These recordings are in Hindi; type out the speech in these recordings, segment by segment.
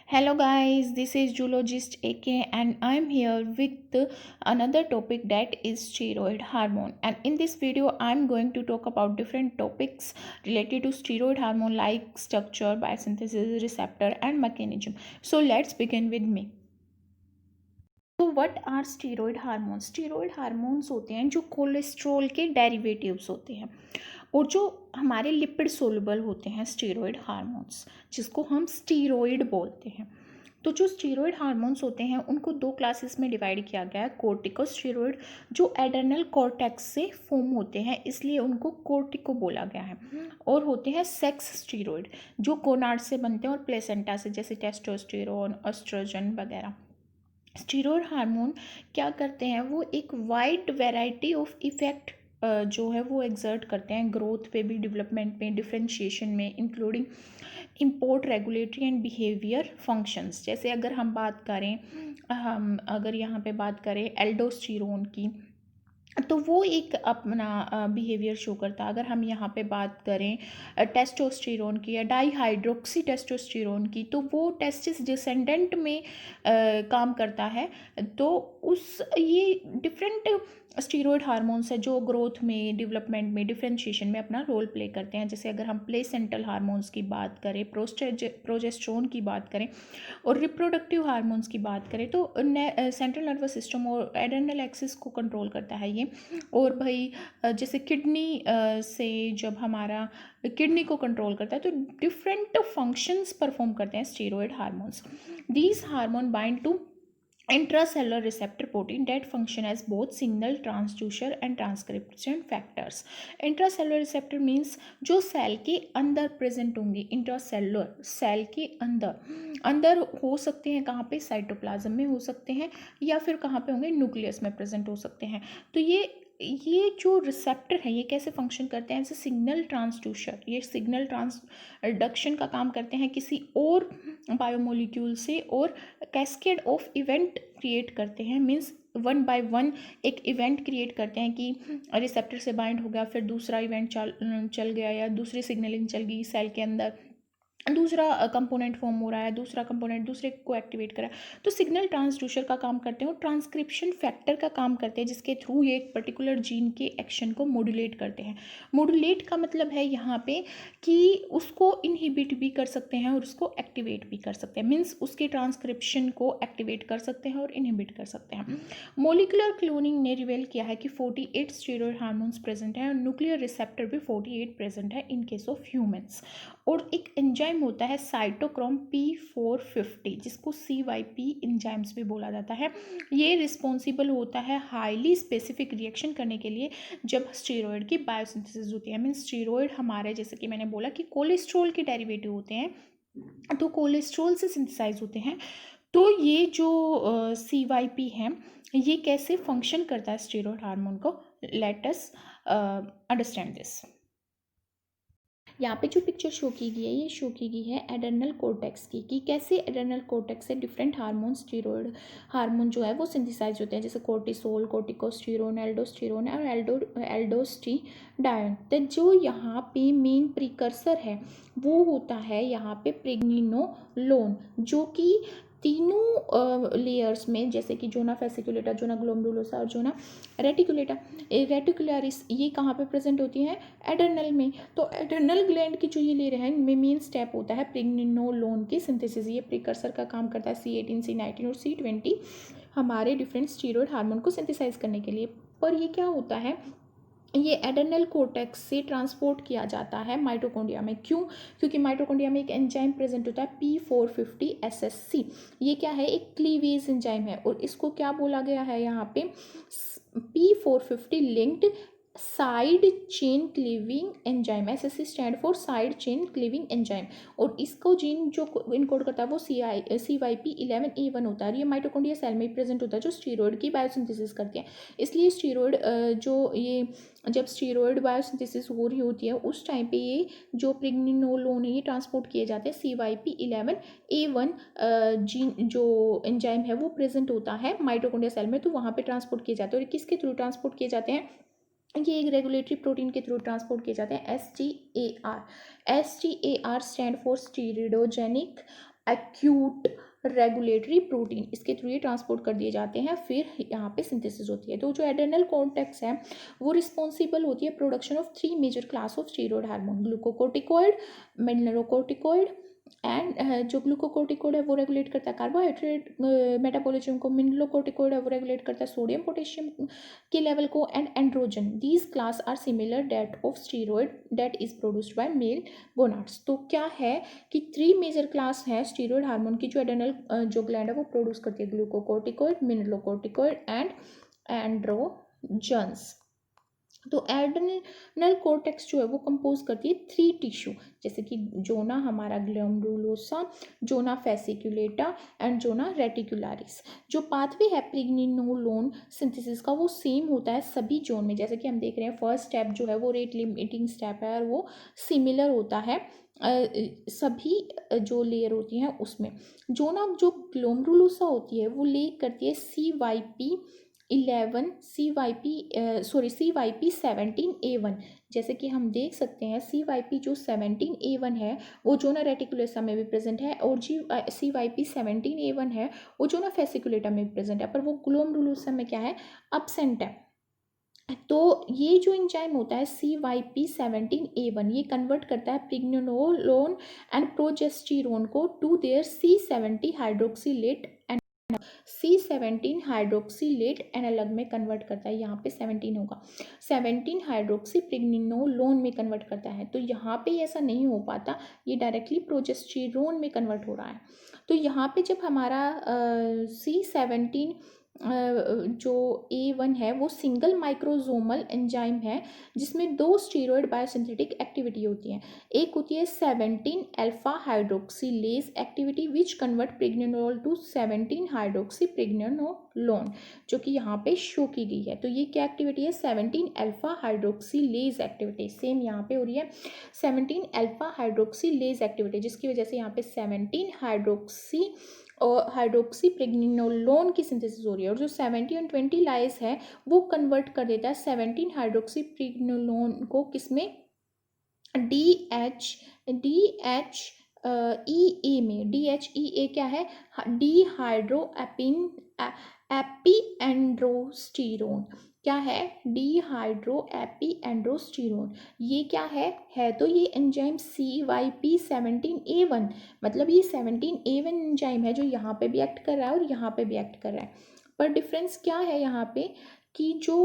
Hello guys, this is Zoologist AK and I'm here with another topic that is steroid hormone. And in this video I'm going to talk about different topics related to steroid hormone like structure, biosynthesis, receptor and mechanism. So let's begin with me. तो what are steroid hormones? Steroid hormones होते हैं जो कोलेस्ट्रॉल के डेरिवेटिव्स होते हैं और जो हमारे लिपिड सोलुबल होते हैं स्टीरॉयड हार्मोन्स, जिसको हम स्टीरॉयड बोलते हैं। तो जो स्टीरॉयड हार्मोन्स होते हैं उनको दो क्लासेस में डिवाइड किया गया है। कोर्टिकोस्टेरॉयड जो एडर्नल कॉर्टेक्स से फॉर्म होते हैं इसलिए उनको कोर्टिको बोला गया है, और होते हैं सेक्स स्टीरॉयड जो गोनाड से बनते हैं और प्लेसेंटा से, जैसे टेस्टोस्टेरोन, एस्ट्रोजन वगैरह। स्टीरॉयड हार्मोन क्या करते हैं, वो एक वाइड वैरायटी ऑफ इफेक्ट जो है वो एक्सर्ट करते हैं ग्रोथ पे भी, डेवलपमेंट में, डिफ्रेंशिएशन में, including import, regulatory and behaviour functions. जैसे अगर हम बात करें, हम अगर यहाँ पे बात करें एल्डोस्टेरोन की, तो वो एक अपना बिहेवियर शो करता है। अगर हम यहाँ पे बात करें टेस्टोस्टेरोन की या डाईहाइड्रोक्सी टेस्टोस्टेरोन की, तो वो टेस्टिस डिसेंडेंट में काम करता है। तो उस ये डिफरेंट स्टीरॉयड हार्मोन्स है जो ग्रोथ में, डेवलपमेंट में, डिफ्रेंशिएशन में अपना रोल प्ले करते हैं। जैसे अगर हम प्लेसेंटल हार्मोन्स की बात करें, प्रोजेस्टेरोन की बात करें और रिप्रोडक्टिव हार्मोन्स की बात करें, तो सेंट्रल नर्वस सिस्टम और एड्रेनल एक्सिस को कंट्रोल करता है ये। और भाई जैसे किडनी से जब हमारा किडनी को कंट्रोल करता है, तो डिफरेंट फंक्शंस परफॉर्म करते हैं steroid hormones. These hormone bind to intracellular receptor protein that function as both signal transducer and transcription factors. intracellular receptor means जो सेल के अंदर प्रेजेंट होंगे। इंट्रासेलुलर सेल के अंदर अंदर हो सकते हैं, कहाँ पे, साइटोप्लाज्म में हो सकते हैं, या फिर कहाँ पे होंगे, न्यूक्लियस में प्रेजेंट हो सकते हैं। तो ये जो रिसेप्टर है ये कैसे फंक्शन करते हैं, जैसे सिग्नल ट्रांसड्यूसर, ये सिग्नल ट्रांसडक्शन का काम करते हैं किसी और बायोमोलिक्यूल से, और कैस्केड ऑफ इवेंट क्रिएट करते हैं। मीन्स वन बाय वन एक इवेंट क्रिएट करते हैं कि रिसेप्टर से बाइंड हो गया, फिर दूसरा इवेंट चल गया, या दूसरी सिग्नलिंग चल गई सेल के अंदर, दूसरा कंपोनेंट फॉर्म हो रहा है, दूसरा कंपोनेंट दूसरे को एक्टिवेट करा। तो सिग्नल ट्रांसड्यूसर का काम करते हैं और ट्रांसक्रिप्शन फैक्टर का काम करते हैं, जिसके थ्रू ये एक पर्टिकुलर जीन के एक्शन को मॉड्यूलेट करते हैं। मॉड्यूलेट का मतलब है यहाँ पे कि उसको इनहिबिट भी कर सकते हैं और उसको एक्टिवेट भी कर सकते हैं। मीन्स उसके ट्रांसक्रिप्शन को एक्टिवेट कर सकते हैं और इनहिबिट कर सकते हैं। मोलिकुलर क्लोनिंग ने रिवेल किया है कि 48 स्टीरॉयड हार्मोन्स प्रेजेंट हैं और न्यूक्लियर रिसेप्टर भी 48 प्रेजेंट है इन केस ऑफ ह्यूमंस। और एक एंजाइम होता है साइटोक्रोम P450, जिसको CYP एंजाइम्स भी बोला जाता है। ये रिस्पॉन्सिबल होता है हाईली स्पेसिफिक रिएक्शन करने के लिए जब स्टीरॉयड की बायोसिंथेसिस होती है। मीन्स स्टीरॉयड हमारे, जैसे कि मैंने बोला कि कोलेस्ट्रॉल के डेरिवेटिव होते हैं, तो कोलेस्ट्रॉल से सिंथेसाइज होते हैं। तो ये जो CYP है ये कैसे फंक्शन करता है स्टीरॉयड हार्मोन को, लेट अस अंडरस्टैंड दिस। यहाँ पे जो पिक्चर शो की गई है ये शो की गई है एड्रेनल कोर्टेक्स की, कि कैसे एड्रेनल कोर्टेक्स से डिफरेंट हार्मोन, स्टीरॉयड हार्मोन जो है वो सिंथेसाइज होते हैं, जैसे कोर्टिसोल, कोर्टिकोस्टेरोन, एल्डोस्टेरोन और एल्डोस्टिडाइन। तो जो यहाँ पे मेन प्रिकर्सर है वो होता है यहाँ पे प्रेग्निनोलोन, जो कि तीनों लेयर्स में, जैसे कि जोना फेसिकुलेटा, जोना ग्लोमेरुलोसा और जोना रेटिकुलरिस, ये कहाँ पे प्रेजेंट होती हैं, एड्रेनल में। तो एड्रेनल ग्लैंड की जो ये लेयर है इनमें मेन स्टेप होता है प्रेग्निनोलोन की सिंथेसिस। ये प्रिकर्सर का काम करता है C18, C19 और C20 हमारे डिफरेंट स्टीरॉयड हार्मोन को सिंथेसाइज करने के लिए। पर ये क्या होता है, ये एड्रेनल कोर्टेक्स से ट्रांसपोर्ट किया जाता है माइटोकॉन्ड्रिया में। क्यों? क्योंकि माइटोकॉन्ड्रिया में एक एंजाइम प्रेजेंट होता है P450SSC। ये क्या है, एक क्लीवेज एंजाइम है, और इसको क्या बोला गया है यहाँ पे, P450 linked side chain cleaving enzyme. SSC stand for side chain cleaving enzyme. और इसको जीन जो इनकोड करता है वो CYP11A1 होता है। ये माइटोकॉन्ड्रिया सेल में प्रेजेंट होता है जो स्टीरॉयड की बायोसिंथेसिस करते हैं। इसलिए स्टीरॉयड जो ये जब स्टीरॉयड बायोसिंथेसिस हो रही होती है उस टाइम पे ये जो प्रेग्निनोलोन है ये ट्रांसपोर्ट किए जाते हैं। CYP11A1 जीन जो एंजाइम है वो प्रेजेंट होता है माइटोकॉन्ड्रिया सेल में, तो वहाँ पे ट्रांसपोर्ट किए जाते हैं। और किसके थ्रू ट्रांसपोर्ट किए जाते हैं, ये एक रेगुलेटरी प्रोटीन के थ्रू ट्रांसपोर्ट किए जाते हैं, STAR। STAR stand for steroidogenic acute regulatory protein, इसके थ्रू ये ट्रांसपोर्ट कर दिए जाते हैं, फिर यहाँ पे सिंथेसिस होती है। तो जो एड्रेनल कॉर्टेक्स है वो रिस्पॉन्सिबल होती है production of 3 major class of steroid hormone, glucocorticoid, mineralocorticoid and जो ग्लूकोकोर्टिकॉइड है वो रेगुलेट करता है कार्बोहाइड्रेट मेटाबॉलिज्म को, मिनरलोकोर्टिकॉइड है वो रेगुलेट करता है सोडियम पोटेशियम के लेवल को, and androgen these class are similar that of steroid that is produced by male gonads. तो क्या है कि 3 मेजर क्लास है स्टीरॉयड हार्मोन की जो एड्रेनल जो ग्लैंड है वो प्रोड्यूस करती है, ग्लूकोकोर्टिकॉइड, मिनरलोकोर्टिकॉइड एंड एंड्रोजन्स। तो एड्रेनल कोर्टेक्स जो है वो कंपोज करती है 3 टिश्यू, जैसे कि जोना हमारा glomerulosa, zona fasciculata and zona reticularis. जो पाथवे है प्रेग्निनोलोन सिंथेसिस का वो सेम होता है सभी जोन में, जैसे कि हम देख रहे हैं फर्स्ट स्टेप जो है वो रेट लिमिटिंग स्टेप है और वो सिमिलर होता है सभी जो लेयर होती हैं उसमें। जोना जो ग्लोमेरुलोसा होती है वो ले करती है CYP11 CYP 17A1, जैसे कि हम देख सकते हैं CYP जो 17A1 है वो जोना रेटिकुलेसा में भी प्रेजेंट है, और CYP 17A1 है वो जोना फेसिकुलेटा में भी प्रेजेंट है, पर वो ग्लोमेरुलोसा में क्या है, एब्सेंट है। तो ये जो एंजाइम होता है CYP 17A1 ये कन्वर्ट करता है प्रेग्निनोलोन एंड प्रोजेस्टेरोन को to their C70 hydroxylate C17 hydroxylate analog में कन्वर्ट करता है, यहाँ पे 17 होगा, 17 हाइड्रोक्सी प्रेग्निनोलोन में कन्वर्ट करता है। तो यहाँ पे ऐसा नहीं हो पाता, ये डायरेक्टली प्रोजेस्टेरोन में कन्वर्ट हो रहा है। तो यहाँ पे जब हमारा C17 जो A1 है वो सिंगल माइक्रोजोमल एंजाइम है जिसमें 2 स्टीरॉयड बायोसिंथेटिक एक्टिविटी होती है, एक होती है 17 alpha hydroxylase activity which convert pregnenol to 17 hydroxy pregnenolone, जो कि यहाँ पे शो की गई है। तो ये क्या एक्टिविटी है, 17 अल्फा हाइड्रोक्सीलेज एक्टिविटी, सेम यहाँ पे हो रही है 17 अल्फा हाइड्रोक्सीलेज एक्टिविटी, जिसकी वजह से यहाँ पे 17 हाइड्रोक्सी प्रेग्निनोलोन की सिंथेसिस हो रही है, और जो 70 और 20 लाइस है वो कन्वर्ट कर देता है 17 हाइड्रोक्सी प्रेग्निनोलोन को किसमें, DHEA में। DHEA क्या है, डिहाइड्रो एपिएंड्रोस्टेरोन, क्या है, डिहाइड्रो एपिएंड्रोस्टेरोन। ये क्या है तो ये एंजाइम CYP 17A1, मतलब ये 17A1 एंजाइम है जो यहाँ पे भी एक्ट कर रहा है और यहाँ पे भी एक्ट कर रहा है। पर डिफरेंस क्या है यहाँ पे कि जो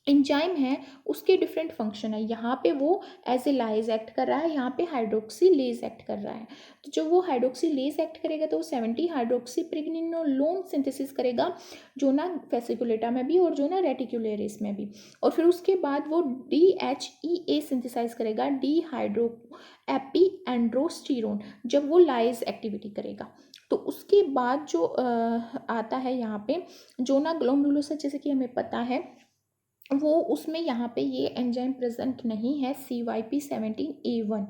एंजाइम है उसके डिफरेंट फंक्शन है, यहाँ पे वो एज ए लाइज एक्ट कर रहा है, यहाँ पे हाइड्रोक्सीलेज एक्ट कर रहा है। तो जब वो हाइड्रोक्सीलेज एक्ट करेगा तो 70 हाइड्रोक्सी प्रेग्निनोलोन सिंथेसिस करेगा जोना फेसिकुलेटा में भी और जोना रेटिकुलरिस में भी, और फिर उसके बाद वो DHEA सिंथेसाइज करेगा, डिहाइड्रो एपिएंड्रोस्टेरोन, जब वो लाइज एक्टिविटी करेगा। तो उसके बाद जो आता है यहाँ पे जोना ग्लोमेरुलोसा, जैसे कि हमें पता है वो उसमें यहाँ पे ये एंजाइम प्रेजेंट नहीं है CYP 17A1।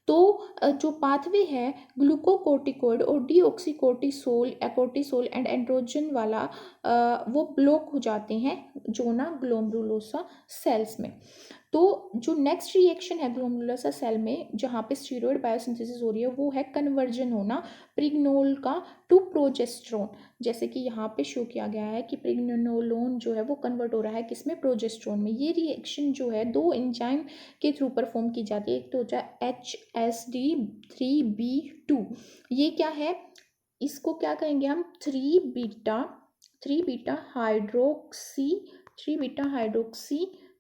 तो जो पाथवे है ग्लूकोकोर्टिकोइड और डीऑक्सीकोर्टिसोल कोर्टिसोल एंड एंड्रोजन वाला वो ब्लॉक हो जाते हैं जोना ग्लोमेरुलोसा सेल्स में। तो जो नेक्स्ट रिएक्शन है ग्लोमेरुलोसा सेल में जहाँ पे स्टीरॉयड बायोसिंथेसिस हो रही है वो है कन्वर्जन होना प्रेग्निनोल का टू प्रोजेस्टेरोन, जैसे कि यहाँ पे शो किया गया है कि प्रेग्निनोलोन जो है वो कन्वर्ट हो रहा है किसमें, प्रोजेस्टेरोन में। ये रिएक्शन जो है 2 एंजाइम के थ्रू परफॉर्म की जाती है, एक तो होता है HSD3B2, ये क्या है, इसको क्या कहेंगे हम, 3 beta hydroxy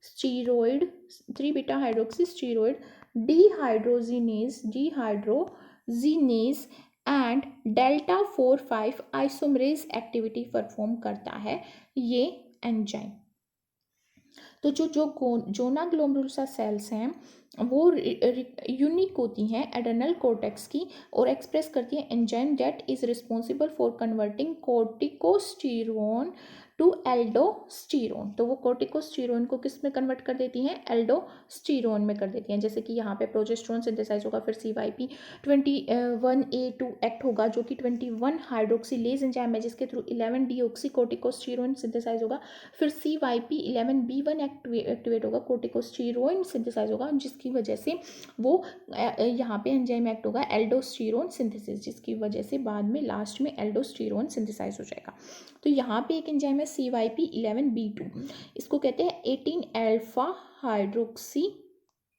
steroid dehydrogenase and delta 4-5 isomerase activity perform करता है ये एंजाइम। तो जो जोना ग्लोमेरुलोसा सेल्स हैं वो यूनिक होती हैं एड्रेनल कोर्टेक्स की और एक्सप्रेस करती हैं enzyme that is responsible for converting corticosterone to aldosterone. तो वो कोर्टिकोस्टीरोन को किस में कन्वर्ट कर देती हैं, एल्डोस्टीरोन में कर देती हैं। जैसे कि यहाँ पे प्रोजेस्टेरोन सिंथेसाइज होगा, फिर CYP21A2 एक्ट होगा जो कि 21 हाइड्रोक्सीलेज एंजाइम है जिसके थ्रू 11 डीऑक्सी कोर्टिकोस्टीरोन सिंथेसाइज होगा। फिर CYP11B1 एक्टिवेट होगा, कोर्टिकोस्टीरोन सिंथेसाइज होगा जिसकी वजह से वो यहाँ पे एंजाइम एक्ट होगा एल्डोस्टीरोन सिंथेसिस, जिसकी वजह से बाद में लास्ट में एल्डोस्टीरोन सिंथेसाइज हो जाएगा। तो यहाँ पे एक एंजाइम है CYP11B2, इसको कहते हैं 18 अल्फा हाइड्रोक्सी,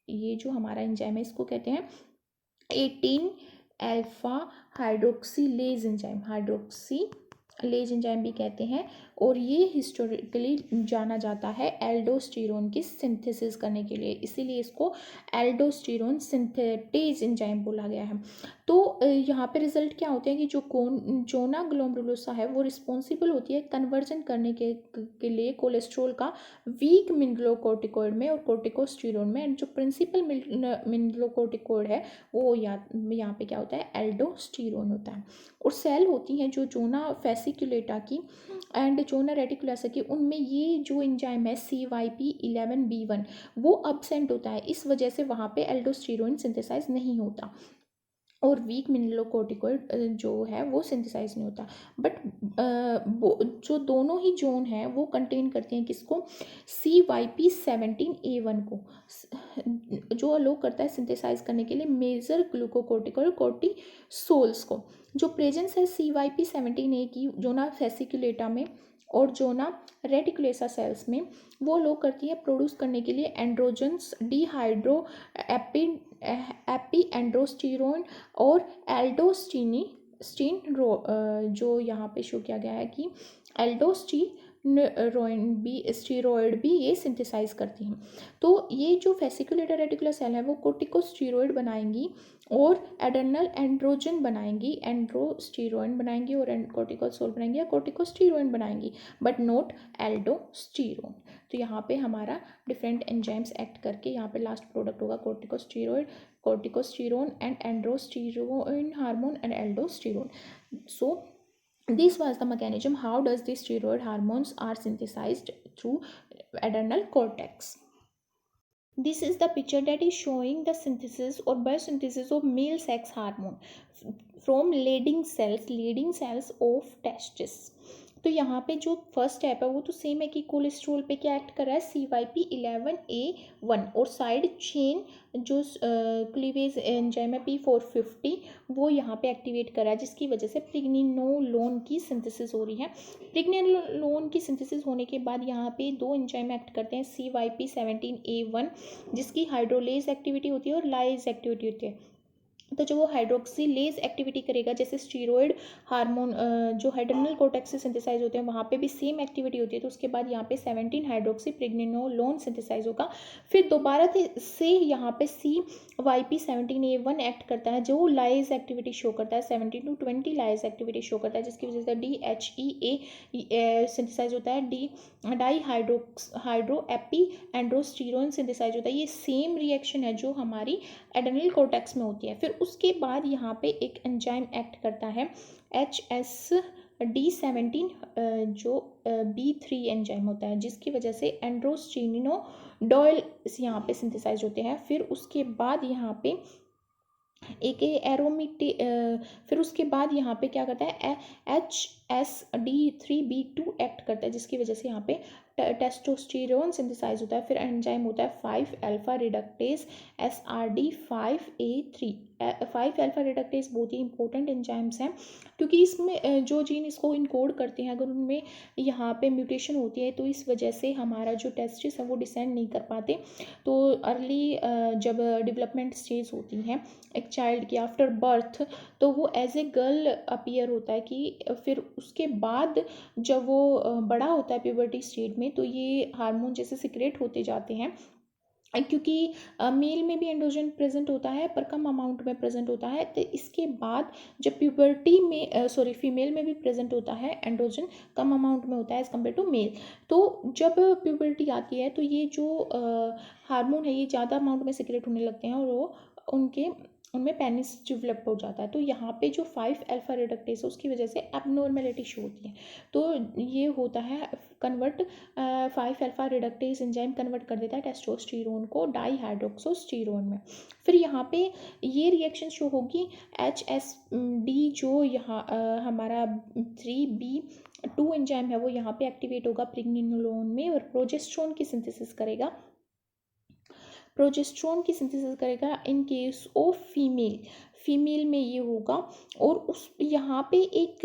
ये जो हमारा एंजाइम है इसको कहते हैं 18 alpha hydroxylase enzyme, hydroxylase enzyme भी कहते हैं। और ये हिस्टोरिकली जाना जाता है एल्डोस्टीरोन की सिंथेसिस करने के लिए, इसीलिए इसको एल्डोस्टीरोन सिंथेटेज एंजाइम बोला गया है। तो यहाँ पे रिजल्ट क्या होते हैं कि जो जोना ग्लोमेरुलोसा है वो रिस्पॉन्सिबल होती है कन्वर्जन करने के लिए कोलेस्ट्रॉल का वीक मिनरलोकॉर्टिकॉइड में और कोर्टिकोस्टीरोन में। एंड जो प्रिंसिपल मिनरलोकॉर्टिकॉइड है वो यहाँ पे क्या होता है, एल्डोस्टीरोन होता है। और सेल होती हैं जो जोना फेसिकुलेटा की एंड जोना रेटिकुलसा की, उनमें ये जो एंजाइम है CYP11B1 वो अब्सेंट होता है, इस वजह से वहाँ पे एल्डोस्टीरोन सिंथेसाइज नहीं होता और वीक मिनरलोकॉर्टिकॉइड जो है वो सिंथेसाइज नहीं होता। बट जो दोनों ही जोन हैं वो कंटेन करते हैं किसको, CYP17A1 को, जो अलो करता है सिंथेसाइज करने के लिए मेजर ग्लूकोकोर्टिकॉइड कोर्टिसोल्स को। जो प्रेजेंस है CYP17A की जोना फेसिकुलेटा में और जोना रेटिकुलेसा सेल्स में, वो लो करती है प्रोड्यूस करने के लिए एंड्रोजन्स डिहाइड्रो एपी एंड्रोस्टीरोन और एल्डोस्टीन जो यहाँ पे शो किया गया है कि स्टीरॉयड भी ये सिंथेसाइज करती हैं। तो ये जो फेसिकुलेटर रेटिकुलर सेल है वो कोर्टिकोस्टीरॉयड बनाएंगी और एडर्नल एंड्रोजन बनाएंगी, एंड्रोस्टीरोइन बनाएंगी और कोर्टिकोसोल बनाएंगी या कोर्टिकोस्टीरोइन बनाएंगी, बट नॉट एल्डोस्टीरोन। तो यहाँ पे हमारा डिफरेंट एंजाइम्स एक्ट करके यहाँ पे लास्ट प्रोडक्ट होगा corticosterone and androsterone hormone and aldosterone. So this was the mechanism how does these steroid hormones are synthesized through adrenal cortex. This is the picture that is showing the synthesis or biosynthesis of male sex hormone from Leydig cells of testes. तो यहाँ पे जो फर्स्ट स्टेप है वो तो सेम है कि कोलेस्ट्रॉल पे क्या एक्ट कर रहा है, CYP11A1 और साइड चेन जो क्लीवेज एंजाइम है P450 वो यहाँ पे एक्टिवेट कर रहा है, जिसकी वजह से प्रेग्निनोलोन की सिंथेसिस हो रही है। प्रेग्निनोलोन की सिंथेसिस होने के बाद यहाँ पे दो एंजाइम एक्ट करते हैं CYP17A1 जिसकी हाइड्रोलेज एक्टिविटी होती है और लाइज एक्टिविटी होती है। तो जो वो हाइड्रोक्सीलेज एक्टिविटी करेगा, जैसे स्टीरॉयड हार्मोन जो एड्रेनल कोर्टेक्स से सिंथेसाइज होते हैं वहाँ पे भी सेम एक्टिविटी होती है। तो उसके बाद यहाँ पे 17 हाइड्रोक्सी प्रेग्निनोलोन सिंथेसाइज होगा। फिर दोबारा से यहाँ पे CYP17A1 एक्ट करता है जो लाइज एक्टिविटी शो करता है, 17 to 20 लाइज एक्टिविटी शो करता है, जिसकी वजह से DHEA सिंथेसाइज होता है, डाई हाइड्रो एपी एंड्रोस्टीरोन सिंथेसाइज होता है। ये सेम रिएक्शन है जो हमारी एड्रेनल कोर्टेक्स में होती है। फिर उसके बाद यहाँ पे एक एंजाइम एक्ट करता है HSD17 जो B3 एंजाइम होता है, जिसकी वजह से एंड्रोस्टिनोडॉयल यहाँ पे सिंथेसाइज होते हैं। फिर उसके बाद यहाँ पे एक एरोमेटी फिर उसके बाद यहाँ पे क्या करता है HSD3B2 एक्ट करता है, जिसकी वजह से यहाँ पे टेस्टोस्टेरोन सिंथेसाइज होता है। फिर एंजाइम होता है 5 alpha reductase SRD5A3। 5 alpha reductase बहुत ही इंपॉर्टेंट एंजाइम्स हैं क्योंकि इसमें जो जीन इसको इनकोड करते हैं अगर उनमें यहाँ पे म्यूटेशन होती है तो इस वजह से हमारा जो टेस्टिस है वो डिसेंड नहीं कर पाते। तो अर्ली जब डेवलपमेंट स्टेज होती है एक चाइल्ड की आफ्टर बर्थ, तो वो एज ए गर्ल अपीयर होता है कि फिर उसके बाद जब वो बड़ा होता है प्यूबर्टी स्टेज में तो ये हार्मोन जैसे सिक्रेट होते जाते हैं, क्योंकि मेल में भी एंड्रोजन प्रेजेंट होता है पर कम अमाउंट में प्रेजेंट होता है। तो इसके बाद जब प्यूबर्टी में फीमेल में भी प्रेजेंट होता है एंड्रोजन कम अमाउंट में होता है एज़ कम्पेयर टू मेल। तो जब प्यूबर्टी आती है तो ये जो हार्मोन है ये ज़्यादा अमाउंट में सिक्रेट होने लगते हैं और वो उनमें पेनिस डेवलप हो जाता है। तो यहाँ पे जो 5 अल्फा रिडक्टेज है उसकी वजह से एबनॉर्मेलिटी शो होती है। तो ये होता है convert 5 alpha reductase enzyme convert कर देता है टेस्टोस्टेरोन को डाईहाइड्रोक्सोस्टेरोन में। फिर यहाँ पे ये रिएक्शन शो होगी HSD जो यहाँ हमारा 3B2 एंजाइम है वो यहाँ पे एक्टिवेट होगा प्रेग्नेनोलोन में और प्रोजेस्टेरोन की सिंथेसिस करेगा इन केस ऑफ फीमेल में ये होगा। और उस यहाँ पे एक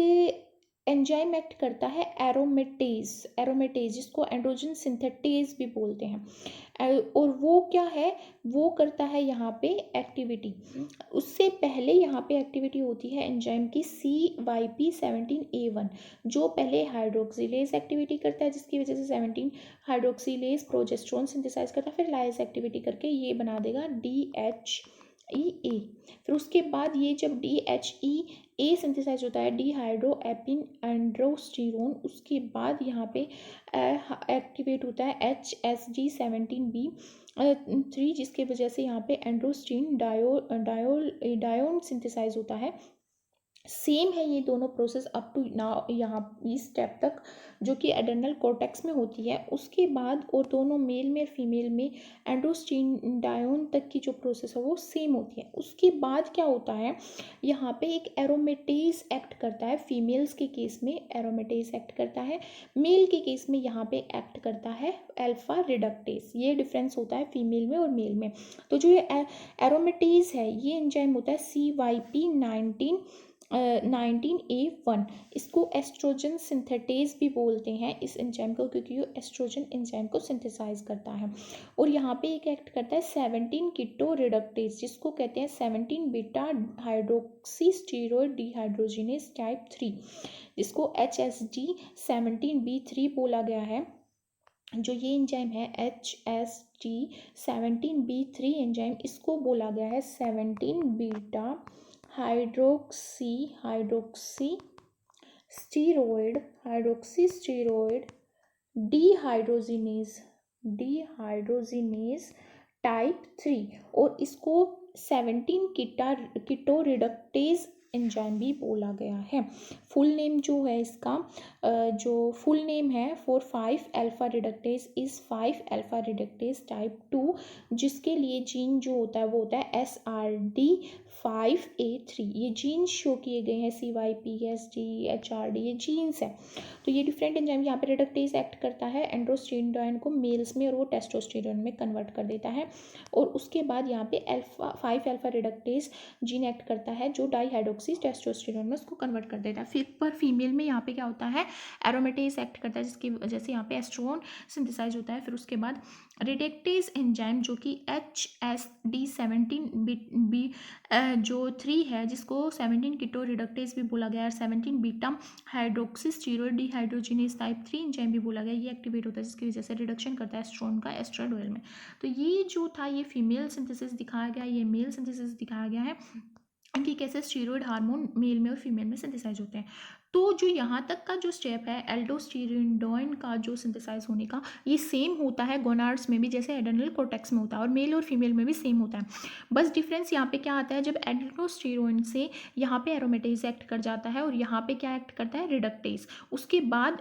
एंजाइम एक्ट करता है एरोमेटेज जिसको एंड्रोजन सिंथेटेज भी बोलते हैं। और वो क्या है, वो करता है यहाँ पे एक्टिविटी। उससे पहले यहाँ पे एक्टिविटी होती है एंजाइम की CYP17A1 जो पहले हाइड्रोक्सिलेज एक्टिविटी करता है जिसकी वजह से 17 हाइड्रोक्सिलेज प्रोजेस्टेरोन सिंथेसाइज करता है। फिर लाइज एक्टिविटी करके ये बना देगा DHEA। फिर उसके बाद ये जब DHEA सिंथेसाइज होता है डिहाइड्रोएपिन एंड्रोस्टेरोन, उसके बाद यहाँ पे एक्टिवेट होता है HSG17B3 जिसके वजह से यहाँ पे एंड्रोस्टीन डायोन सिंथेसाइज होता है। सेम है ये दोनों प्रोसेस अप टू नाउ यहाँ इस स्टेप तक जो कि एडर्नल कॉर्टेक्स में होती है। उसके बाद और दोनों मेल में फीमेल में एंड्रोस्टीन डायोन तक की जो प्रोसेस है वो सेम होती है। उसके बाद क्या होता है, यहाँ पे एक एरोमेटेज एक्ट करता है। फीमेल्स के केस में एरोमेटेज एक्ट करता है, मेल के केस में यहाँ पे एक्ट करता है अल्फा रिडक्टेज। ये डिफरेंस होता है फीमेल में और मेल में। तो जो ये एरोमेटेज है ये एंजाइम होता है CYP19A1। इसको एस्ट्रोजन सिंथेटेज भी बोलते हैं इस एंजाइम को क्योंकि ये एस्ट्रोजन एंजाइम को सिंथेसाइज करता है। और यहाँ पे एक एक्ट करता है 17 कीटो रिडक्टेज जिसको कहते हैं 17 beta hydroxy steroid dehydrogenase type 3 जिसको HSG17B3 बोला गया है। जो ये एंजाइम है HSG17B3 एंजाइम इसको बोला गया है 17 beta hydroxy steroid dehydrogenase type 3 और इसको 17 कीटो रिडक्टेज एंजाइम भी बोला गया है। फुल नेम जो है इसका जो फुल नेम है for 5 alpha reductase is 5 alpha reductase type 2 जिसके लिए जीन जो होता है वो होता है SRD5A3। ये जीन्स शो किए गए हैं CYP, HRD ये जीन्स है। तो ये डिफरेंट एंजाइम यहाँ पे रिडक्टेज एक्ट करता है एंड्रोस्टेरोन को मेल्स में और वो टेस्टोस्टेरोन में कन्वर्ट कर देता है। और उसके बाद यहाँ पे 5 अल्फा रिडक्टेज जीन एक्ट करता है जो डाईहाइड्रोक्सी टेस्टोस्टेरोन में उसको कन्वर्ट कर देता है। फिर पर फीमेल में यहाँ पे क्या होता है, एरोमेटेज एक्ट करता है जिसकी वजह से यहाँ पे एस्ट्रोन सिंथेसाइज होता है। फिर उसके बाद रिडक्टेज एंजाइम जो कि HSD17B जो 3 है जिसको 17 कीटो रिडक्टेज भी बोला गया है, 17 beta hydroxy steroid dehydrogenase type 3 enzyme भी बोला गया। ये एक्टिवेट होता है जिसकी वजह से रिडक्शन करता है एस्ट्रोन का एस्ट्राडोल में। तो ये जो था ये फीमेल सिंथेसिस दिखाया गया, ये मेल सिंथेसिस दिखाया गया है कि कैसे स्टीरॉयड हार्मोन मेल में और फीमेल में सिंथेसाइज होते हैं। तो जो यहाँ तक का जो स्टेप है एल्डोस्टेरोन का जो सिंथेसाइज होने का ये सेम होता है गोनाड्स में भी जैसे एडर्नल कॉर्टेक्स में होता है और मेल और फीमेल में भी सेम होता है। बस डिफरेंस यहाँ पे क्या आता है, जब एल्डोस्टेरोन से यहाँ पे एरोमेटेज एक्ट कर जाता है और यहाँ पे क्या एक्ट करता है रिडक्टेज, उसके बाद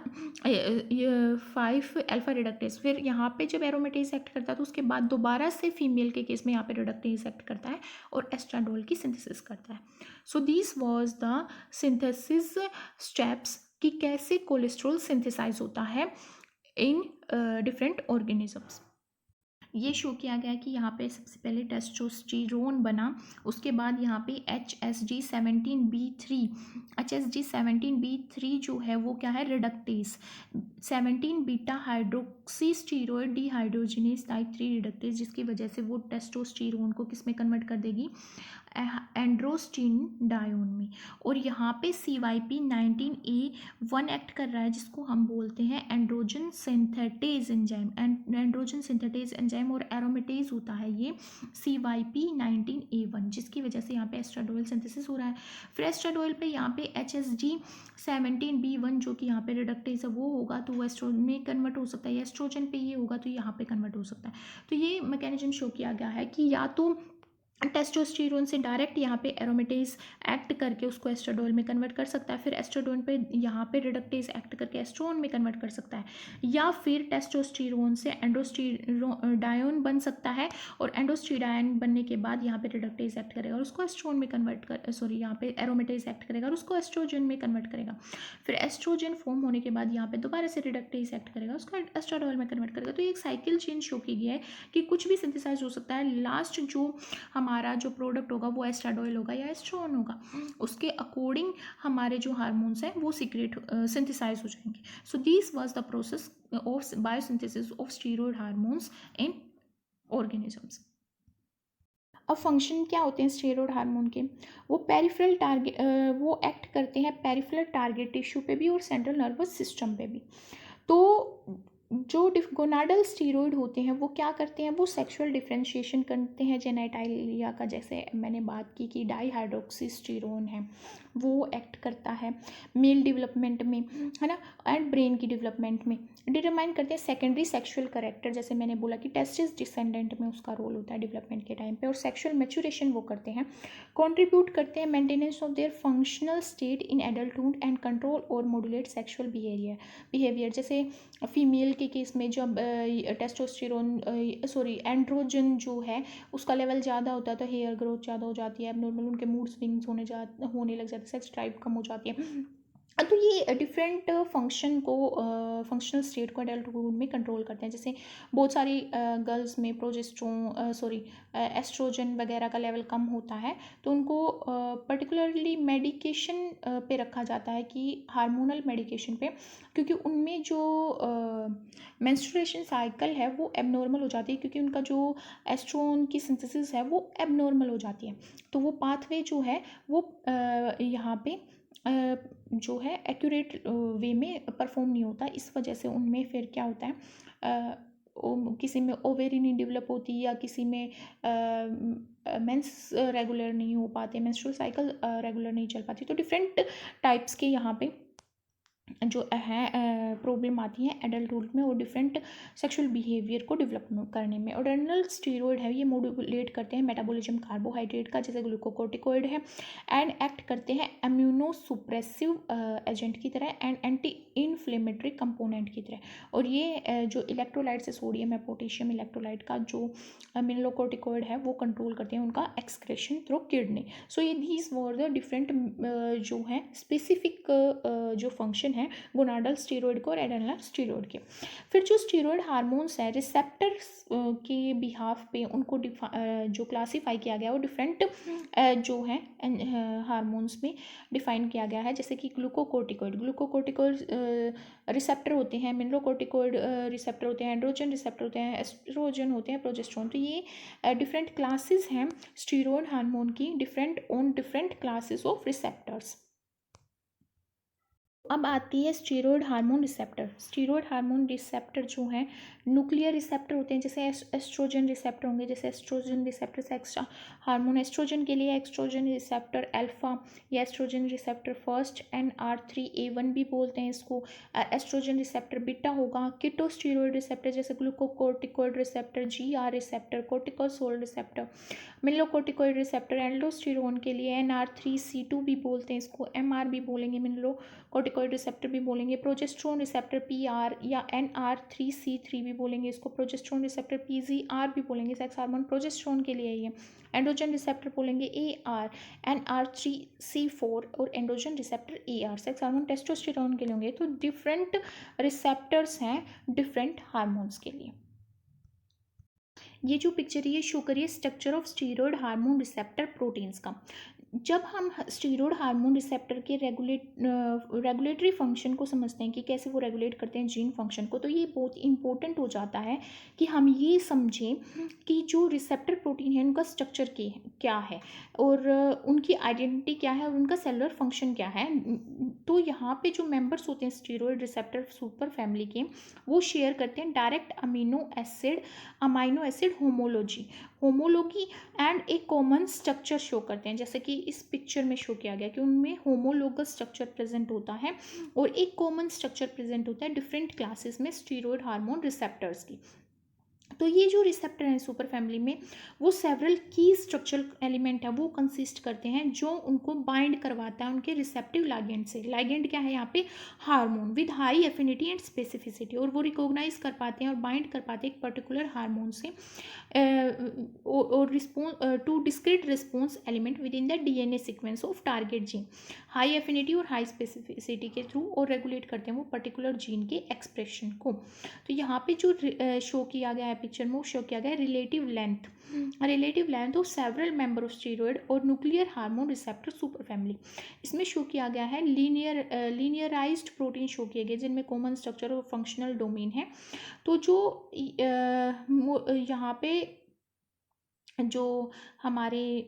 5 अल्फा रिडक्टेज। फिर यहाँ पे जब एरोमेटेज एक्ट करता है तो उसके बाद दोबारा से फीमेल के केस में यहाँ पे रिडक्टेज एक्ट करता है और एस्ट्राडोल की सिंथेसिस करता है। So this was the synthesis steps कि कैसे कोलेस्ट्रॉल सिंथेसाइज होता है इन डिफरेंट ऑर्गेनिजम्स। ये शो किया गया कि यहाँ पे सबसे पहले टेस्टोस्टेरोन बना, उसके बाद यहाँ पे HSG17B3 जो है वो क्या है reductase 17 beta hydroxy steroid dehydrogenase type 3 reductase जिसकी वजह से वो टेस्टोस्टेरोन को किस में कन्वर्ट कर देगी एंड्रोस्टीन डायोन में। और यहाँ पे CYP19A1 एक्ट कर रहा है जिसको हम बोलते हैं androgen synthetase enzyme. Androgen synthetase enzyme और एरोमेटेज होता है ये CYP19A1 जिसकी वजह से यहाँ पे एस्ट्राडोल सिंथेसिस हो रहा है। फिर एस्ट्राडोल पे यहाँ पे HSG17B1 जो कि यहाँ पे रिडक्टेज है वो होगा तो वो एस्ट्रोजन में कन्वर्ट हो सकता है, एस्ट्रोजन पे ये होगा तो यहाँ पे कन्वर्ट हो सकता है। तो ये मैकेनिज्म शो किया गया है कि या तो टेस्टोस्टेरोन से डायरेक्ट यहाँ पे एरोमेटेज एक्ट करके उसको एस्ट्राडोल में कन्वर्ट कर सकता है, फिर एस्ट्राडोल पे यहाँ पे रिडक्टेज एक्ट करके एस्ट्रोन में कन्वर्ट कर सकता है, या फिर टेस्टोस्टेरोन से एंडोस्टेरोडायोन बन सकता है और एंडोस्टेरोडायन बनने के बाद यहाँ पे रिडक्टेज एक्ट करेगा और उसको एस्ट्रोन में कन्वर्ट कर यहाँ पे एरोमेटेज एक्ट करेगा और उसको एस्ट्रोजन में कन्वर्ट करेगा। फिर एस्ट्रोजन फॉर्म होने के बाद यहाँ पे दोबारा से रिडक्टेज एक्ट करेगा, उसको एस्ट्राडोल में कन्वर्ट करेगा। तो ये एक साइकिल चेन शो की गई है कि कुछ भी सिंथेसाइज हो सकता है, लास्ट जो हमारा जो प्रोडक्ट होगा वो एस्ट्राडोल होगा या एस्ट्रोन होगा, उसके अकॉर्डिंग हमारे जो हार्मोन्स हैं वो सीक्रेट सिंथेसाइज हो जाएंगे। So this was the process of biosynthesis of steroid hormones in organisms. अब फंक्शन क्या होते हैं स्टेरॉयड हार्मोन के? वो पेरिफेरल टारगेट वो एक्ट करते हैं पेरिफेरल टारगेट टिश्यू पे भी और सेंट्रल नर्वस सिस्टम पे भी। तो जो गोनाडल स्टीरॉयड होते हैं वो क्या करते हैं, वो सेक्सुअल डिफरेंशिएशन करते हैं जेनेटाइलिया का, जैसे मैंने बात की कि डाईहाइड्रोक्सीस्टेरोन है वो एक्ट करता है मेल डेवलपमेंट में, है ना, एंड ब्रेन की डेवलपमेंट में। डिटरमाइन करते हैं सेकेंडरी सेक्सुअल करेक्टर, जैसे मैंने बोला कि टेस्टिस डिसेंडेंट में उसका रोल होता है डेवलपमेंट के टाइम पे, और सेक्सुअल मैच्योरेशन वो करते हैं, कंट्रीब्यूट करते हैं maintenance of their functional state in adulthood and control और मॉड्यूलेट सेक्सुअल बिहेवियर। जैसे फीमेल के केस में जब टेस्टोस्टेरोन एंड्रोजन जो है उसका लेवल ज़्यादा होता है तो हेयर ग्रोथ ज़्यादा हो जाती है, एबनॉर्मल उनके मूड स्विंग्स होने लग जाते हैं, सेक्स ड्राइव कम हो जाती है। तो ये डिफरेंट फंक्शनल स्टेट को एडल्टहुड में कंट्रोल करते हैं। जैसे बहुत सारी गर्ल्स में एस्ट्रोजन वगैरह का लेवल कम होता है तो उनको पर्टिकुलरली मेडिकेशन पे रखा जाता है, कि हार्मोनल मेडिकेशन पे, क्योंकि उनमें जो मेंस्ट्रुएशन साइकिल है वो एबनॉर्मल हो जाती है, क्योंकि उनका जो एस्ट्रोन की सिंथेसिस है वो एबनॉर्मल हो जाती है। तो वो पाथवे जो है वो यहाँ पे जो है एक्यूरेट वे में परफॉर्म नहीं होता, इस वजह से उनमें फिर क्या होता है, किसी में ओवेरी नहीं डेवलप होती, या किसी में मेंस रेगुलर नहीं हो पाते, मेंस्ट्रुअल साइकिल रेगुलर नहीं चल पाती। तो डिफरेंट टाइप्स के यहाँ पे जो है प्रॉब्लम आती है एडल्टहुड में और डिफरेंट सेक्सुअल बिहेवियर को डेवलप करने में। एड्रेनल स्टेरॉयड है ये मॉड्यूलेट करते हैं मेटाबॉलिज्म कार्बोहाइड्रेट का, जैसे ग्लूकोकोर्टिकॉइड है, एंड एक्ट करते हैं इम्यूनोसुप्रेसिव एजेंट की तरह एंड एंटी इन्फ्लेमेटरी कंपोनेंट की तरह। और ये जो इलेक्ट्रोलाइट्स है, सोडियम है, पोटेशियम इलेक्ट्रोलाइट का जो मिनरलोकोर्टिकॉइड है वो कंट्रोल करते हैं उनका एक्सक्रेशन थ्रू किडनी। सो ये दीज वर द डिफरेंट जो है स्पेसिफिक जो फंक्शन है गोनाडल स्टेरॉयड को और एड्रेनल स्टेरॉयड के। फिर जो स्टेरॉयड हार्मोन्स है रिसेप्टर्स के बिहाफ पे उनको जो क्लासीफाई किया गया वो डिफरेंट जो है हार्मोन्स में डिफाइन किया गया है, जैसे कि ग्लूकोकोर्टिकॉइड रिसेप्टर होते हैं, मिनरलोकोर्टिकॉइड रिसेप्टर होते हैं, एंड्रोजन रिसेप्टर होते हैं, एस्ट्रोजन होते हैं, प्रोजेस्टेरोन। तो ये डिफरेंट क्लासेस हैं स्टेरॉयड हार्मोन की, different on different classes of receptors. अब आती है steroid hormone receptor. Steroid hormone receptor जो है न्यूक्लियर रिसेप्टर होते हैं, जैसे एस्ट्रोजन रिसेप्टर होंगे, जैसे estrogen receptor sex hormone estrogen के लिए एस्ट्रोजन रिसेप्टर अल्फा या एस्ट्रोजन रिसेप्टर फर्स्ट NR3A1 भी बोलते हैं इसको। एस्ट्रोजन रिसेप्टर बीटा होगा। कीटोस्टेरॉयड रिसेप्टर जैसे glucocorticoid receptor, GR receptor, cortisol receptor, mineralocorticoid receptor. Aldosterone के लिए NR3C2 भी बोलते हैं इसको, MR भी बोलेंगे, मिनरलोकोर्टिकॉइड रिसेप्टर भी बोलेंगे। प्रोजेस्टेरोन रिसेप्टर PR या NR3C3 भी बोलेंगे इसको। प्रोजेस्टेरोन रिसेप्टर PGR भी बोलेंगे, सेक्स हार्मोन प्रोजेस्टेरोन के लिए ये। एंड्रोजन रिसेप्टर बोलेंगे AR, NR3C4 और androgen receptor AR, sex hormone testosterone के लिए होंगे। तो डिफरेंट रिसेप्टर्स हैं डिफरेंट हार्मोन्स के लिए। ये जो पिक्चर है ये शो करिए structure of steroid hormone receptor proteins का। जब हम स्टेरॉयड हार्मोन रिसेप्टर के रेगुलेटरी फंक्शन को समझते हैं कि कैसे वो रेगुलेट करते हैं जीन फंक्शन को, तो ये बहुत इंपॉर्टेंट हो जाता है कि हम ये समझें कि जो रिसेप्टर प्रोटीन है उनका स्ट्रक्चर क्या है और उनकी आइडेंटिटी क्या है और उनका सेलुलर फंक्शन क्या है। तो यहाँ पे जो मेंबर्स होते हैं स्टेरॉयड रिसेप्टर सुपर फैमिली के, वो शेयर करते हैं direct amino acid homology and एक कॉमन स्ट्रक्चर शो करते हैं, जैसे कि इस पिक्चर में शो किया गया कि उनमें होमोलोगस स्ट्रक्चर प्रेजेंट होता है और एक कॉमन स्ट्रक्चर प्रेजेंट होता है डिफरेंट क्लासेस में स्टेरॉयड हार्मोन रिसेप्टर्स की। तो ये जो रिसेप्टर हैं सुपर फैमिली में, वो सेवरल की स्ट्रक्चरल एलिमेंट है वो कंसिस्ट करते हैं जो उनको बाइंड करवाता है उनके रिसेप्टिव लाइगेंड से। लाइगेंड क्या है यहाँ पे? Hormone with high affinity and specificity, और वो रिकॉग्नाइज कर पाते हैं और बाइंड कर पाते हैं एक पर्टिकुलर हार्मोन से और response to discrete response element within the DNA sequence of target gene. High affinity और हाई स्पेसिफिसिटी के थ्रू और रेगुलेट करते हैं वो पर्टिकुलर जीन के एक्सप्रेशन को। तो यहाँ पे जो शो किया गया है पिक्चर में, वो शो किया गया है relative length of several member of steroid और nuclear hormone receptor super family. इसमें शो किया गया है लीनियराइज्ड प्रोटीन शो किए गए जिनमें कॉमन स्ट्रक्चर और फंक्शनल डोमेन है। तो जो यहाँ पे जो हमारे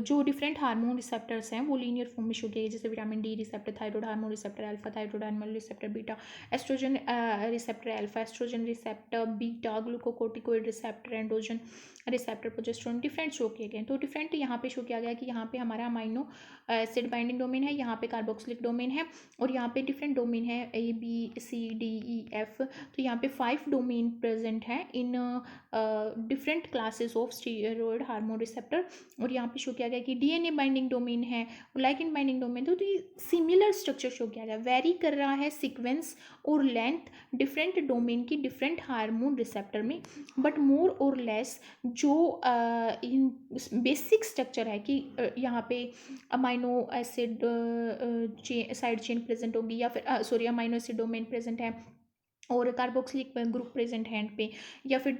जो डिफरेंट हार्मोन रिसेप्टर्स हैं वो लीनियर फॉर्म में शो किए गए, जैसे vitamin D receptor, thyroid hormone receptor alpha, thyroid hormone receptor beta, estrogen receptor alpha, estrogen receptor beta, glucocorticoid receptor, androgen receptor, progesterone, different show किए गए। तो डिफरेंट यहाँ पे शो किया गया कि यहाँ पे हमारा अमाइनो एसिड बाइंडिंग डोमेन है, यहाँ पे कार्बोक्सिलिक डोमेन है, और यहाँ पे डिफरेंट डोमेन है ABCDEF। तो यहाँ पे 5 डोमेन प्रेजेंट है in different classes of steroid hormone receptor. और यहाँ पे शो किया गया कि डीएनए बाइंडिंग डोमेन है, लाइगेंड बाइंडिंग डोमेन। तो ये सिमिलर स्ट्रक्चर शो किया गया, वेरी कर रहा है सीक्वेंस और लेंथ डिफरेंट डोमेन की डिफरेंट हार्मोन रिसेप्टर में, बट मोर और लेस जो इन बेसिक स्ट्रक्चर है कि यहाँ पे amino acid side chain present होगी, या फिर sorry amino acid domain present है और कार्बोक्सिलिक ग्रुप प्रेजेंट है एंड पे, या फिर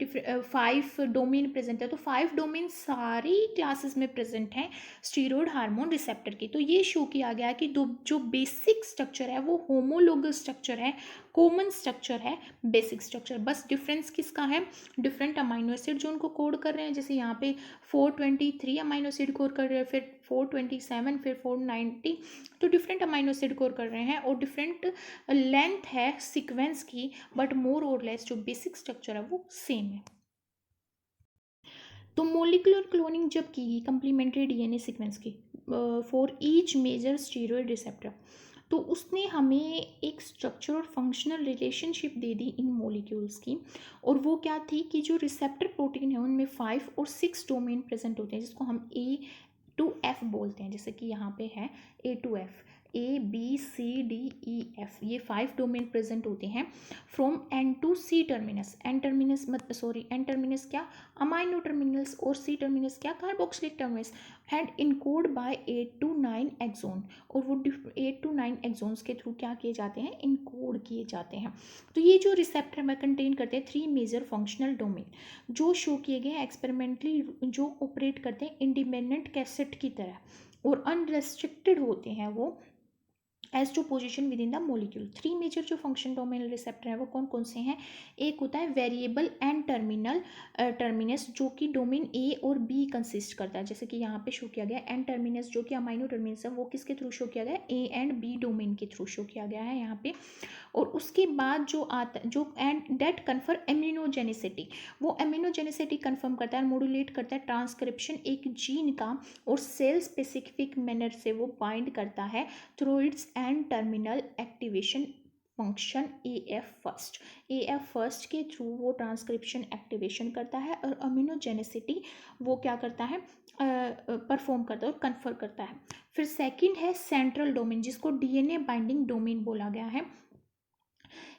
5 डोमेन प्रेजेंट है। तो 5 डोमेन सारी क्लासेस में प्रेजेंट हैं स्टीरॉयड हार्मोन रिसेप्टर की। तो ये शो किया गया कि जो बेसिक स्ट्रक्चर है वो होमोलोगस स्ट्रक्चर है, कॉमन स्ट्रक्चर है, बेसिक स्ट्रक्चर। बस डिफरेंस किसका है? डिफरेंट अमाइनो एसिड जो उनको कोड कर रहे हैं, जैसे यहाँ पे 423 अमाइनो एसिड कोड कर रहे हैं, फिर 427, फिर 490। तो डिफरेंट अमाइनो एसिड कोड कर रहे हैं और डिफरेंट लेंथ है सीक्वेंस की, बट मोर और लेस जो बेसिक स्ट्रक्चर है वो सेम है। तो मोलिकुलर क्लोनिंग जब की गई कंप्लीमेंट्री डीएनए सीक्वेंस की for each major steroid receptor, तो उसने हमें एक स्ट्रक्चर और फंक्शनल रिलेशनशिप दे दी इन मॉलिक्यूल्स की। और वो क्या थी कि जो रिसेप्टर प्रोटीन है उनमें 5 और 6 डोमेन प्रेजेंट होते हैं, जिसको हम A to F बोलते हैं। जैसे कि यहाँ पे है A to F, ABCDEF, ये 5 डोमेन प्रेजेंट होते हैं from N to C terminus. N terminus क्या? अमाइनो टर्मिनल्स, और C टर्मिनस क्या? Carboxylic terminus, and encode by 8 to 9 exon. और वो 8 to 9 एक्सोन्स के थ्रू क्या किए जाते हैं? इनकोड किए जाते हैं। तो ये जो रिसेप्टर में कंटेन करते हैं 3 मेजर फंक्शनल डोमेन जो शो किए गए हैं एक्सपेरिमेंटली, जो ऑपरेट करते हैं इंडिपेंडेंट कैसेट की तरह और अनरेस्ट्रिक्टेड होते हैं वो as to position within the molecule. 3 मेजर जो फंक्शन डोमेन रिसेप्टर है वो कौन कौन से हैं? एक होता है वेरिएबल एंड टर्मिनस जो कि डोमेन ए और बी कंसिस्ट करता है, जैसे कि यहाँ पे शो किया गया एंड टर्मिनस जो कि अमाइनो टर्मिनस है, वो किसके थ्रू शो किया गया? ए एंड बी डोमेन के थ्रू शो किया गया है यहाँ पे। और उसके बाद जो आता जो एंड डेट कन्फर एमिनोजेनिसिटी, वो एमिनोजेनिसिटी कन्फर्म करता है, मॉड्यूलेट करता है ट्रांसक्रिप्शन एक जीन का, और सेल स्पेसिफिक मैनर से वो बाइंड करता है through it's and terminal activation function AF first के थ्रू वो ट्रांसक्रिप्शन एक्टिवेशन करता है, और अमीनोजेनेसिटी वो क्या करता है? परफॉर्म करता है और कन्फर करता है। फिर सेकंड है सेंट्रल डोमेन, जिसको डीएनए बाइंडिंग डोमेन बोला गया है।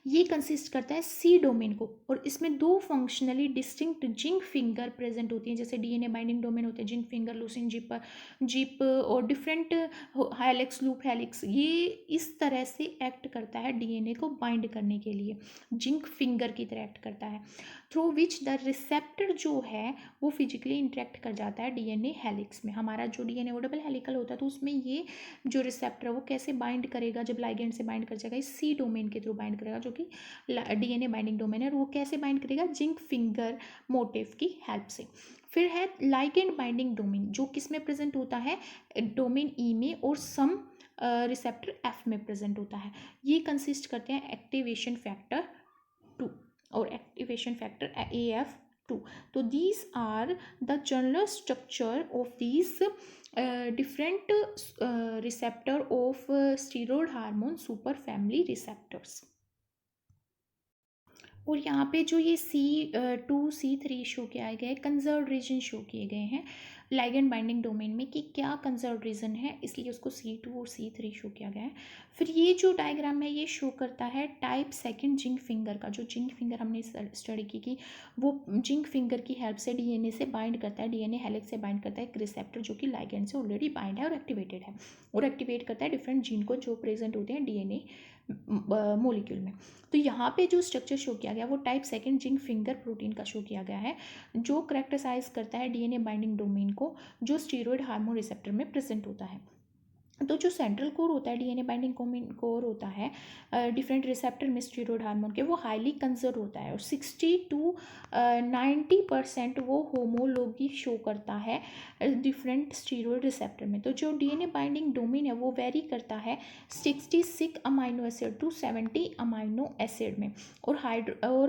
ये कंसिस्ट करता है सी डोमेन को, और इसमें 2 functionally distinct zinc finger present होती हैं। जैसे डीएनए बाइंडिंग डोमेन होते हैं जिंक फिंगर, लूसिन जिप और डिफरेंट हेलिक्स, लूप हेलिक्स। ये इस तरह से एक्ट करता है डीएनए को बाइंड करने के लिए, जिंक फिंगर की तरह एक्ट करता है, थ्रू विच द रिसेप्टर जो है वो फिजिकली इंटरेक्ट कर जाता है डीएनए हेलिक्स में। हमारा जो डीएनए वो डबल हेलिकल होता है, तो उसमें ये जो रिसेप्टर है वो कैसे बाइंड करेगा? जब लाइगेंड से बाइंड कर जाएगा, इस सी डोमेन के थ्रू बाइंड करेगा, जो कि डीएनए बाइंडिंग डोमेन है। और वो कैसे बाइंड करेगा? जिंक फिंगर मोटिव की हेल्प से। फिर है लाइगेंड बाइंडिंग डोमेन, जो किस में प्रेजेंट होता है? डोमेन ई में, और सम रिसेप्टर एफ में प्रेजेंट होता है। ये कंसिस्ट करते हैं एक्टिवेशन फैक्टर 2 और एक्टिवेशन फैक्टर AF2। तो these are the general structure of these different receptor of steroid hormone super family receptors. और यहाँ पे जो ये C2 C3 शो किया गया है, कंजर्व रीजन शो किए गए हैं लाइगेंड बाइंडिंग डोमेन में कि क्या कंजर्व रीजन है, इसलिए उसको C2 और C3 शो किया गया है। फिर ये जो डायग्राम है ये शो करता है टाइप सेकंड जिंक फिंगर का। जो जिंक फिंगर हमने स्टडी की कि वो जिंक फिंगर की हेल्प से डीएनए से बाइंड करता है, डीएनए हेलिक्स से बाइंड करता है एक रिसेप्टर जो कि लाइगेंड से ऑलरेडी बाइंड है और एक्टिवेटेड है, और एक्टिवेट करता है डिफरेंट जीन को जो प्रेजेंट होते हैं डीएनए मोलिक्यूल में। तो यहाँ पे जो स्ट्रक्चर शो किया गया वो type second zinc finger protein का शो किया गया है, जो करेक्टराइज करता है डीएनए बाइंडिंग डोमेन को, जो स्टीरॉयड हार्मोन रिसेप्टर में प्रेजेंट होता है। तो जो सेंट्रल कोर होता है, डीएनए बाइंडिंग कोर होता है डिफरेंट रिसेप्टर में स्टीरॉयड हार्मोन के, वो हाईली कंजर्व होता है और 60 to 90% वो होमोलॉगी शो करता है डिफरेंट स्टीरॉयड रिसेप्टर में। तो जो डीएनए बाइंडिंग डोमेन है वो वेरी करता है 66 amino acid to 70 amino acid में, और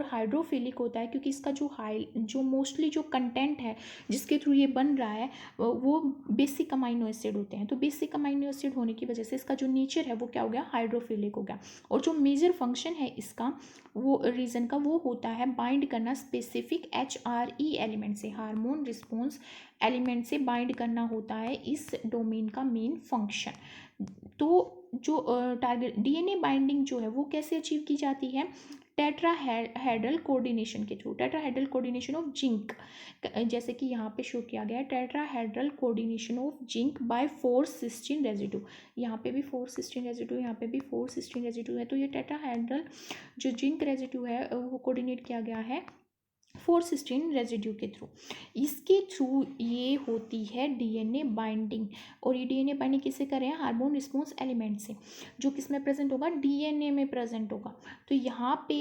हाइड्रोफिलिक होता है क्योंकि इसका जो मोस्टली जो कंटेंट है जिसके थ्रू ये बन रहा है वो बेसिक अमाइनो एसिड होते हैं। तो बेसिक अमाइनो एसिड होने की वजह से इसका जो नेचर है वो क्या हो गया, हाइड्रोफिलिक हो गया। और जो मेजर फंक्शन है इसका वो रीजन का वो होता है बाइंड करना स्पेसिफिक HRE एलिमेंट से, हार्मोन रिस्पॉन्स एलिमेंट से बाइंड करना होता है इस डोमेन का मेन फंक्शन। तो जो टारगेट डीएनए बाइंडिंग जो है वो कैसे अचीव की जाती है, टेट्राहेड्रल कोऑर्डिनेशन के थ्रू, टेट्राहेड्रल कोऑर्डिनेशन ऑफ जिंक, जैसे कि यहाँ पे शो किया गया है tetrahedral coordination of zinc by 4 cysteine residue. यहाँ पे भी 4 सिस्टीन रेजिड्यू, यहाँ पे भी 4 सिस्टीन रेजिड्यू है। तो ये टेट्राहेड्रल जो जिंक रेजिड्यू है वो कोऑर्डिनेट किया गया है 4 सिस्टीन रेजिड्यू के थ्रू। इसके थ्रू ये होती है डीएनए बाइंडिंग, और ये डीएनए बाइंडिंग किससे कर रहे हैं, हार्मोन रिस्पॉन्स एलिमेंट से, जो किसमें प्रेजेंट होगा, डीएनए में प्रेजेंट होगा। तो यहाँ पे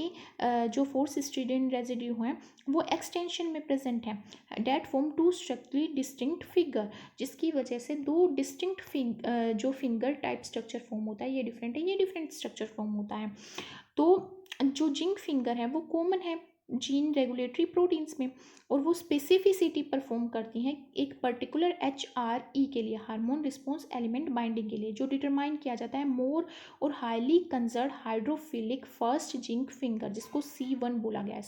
जो 4 सिस्टीन रेजिड्यू हैं वो एक्सटेंशन में प्रेजेंट है, that form 2 structurally distinct figure, जिसकी वजह से 2 डिस्टिंक्ट जो फिंगर टाइप स्ट्रक्चर फॉर्म होता है ये डिफरेंट है, ये डिफरेंट स्ट्रक्चर फॉर्म होता है। तो जो जिंक फिंगर है वो कॉमन है जीन रेगुलेटरी प्रोटीन्स में, और वो स्पेसिफिसिटी परफॉर्म करती हैं एक पर्टिकुलर HRE के लिए, हार्मोन रिस्पॉन्स एलिमेंट बाइंडिंग के लिए, जो डिटरमाइन किया जाता है मोर और highly conserve hydrophilic first zinc finger, जिसको C1 बोला गया है।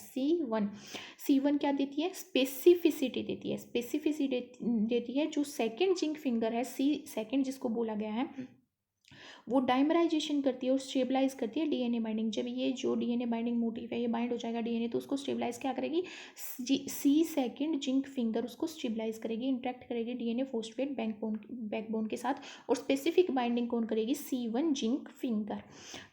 C1 क्या देती है, स्पेसिफिसिटी देती है, स्पेसिफिसिटी देती है। जो सेकेंड जिंक फिंगर है C2 जिसको बोला गया है, वो डाइमराइजेशन करती है और स्टेबलाइज करती है डीएनए बाइंडिंग। जब ये जो डीएनए बाइंडिंग मोटिव है ये बाइंड हो जाएगा डीएनए, तो उसको स्टेबलाइज क्या करेगी, C2 जिंक फिंगर उसको स्टेबलाइज करेगी, इंटरेक्ट करेगी डीएनए फॉस्फेट बैकबोन के साथ, और स्पेसिफिक बाइंडिंग कौन करेगी, C1 जिंक फिंगर।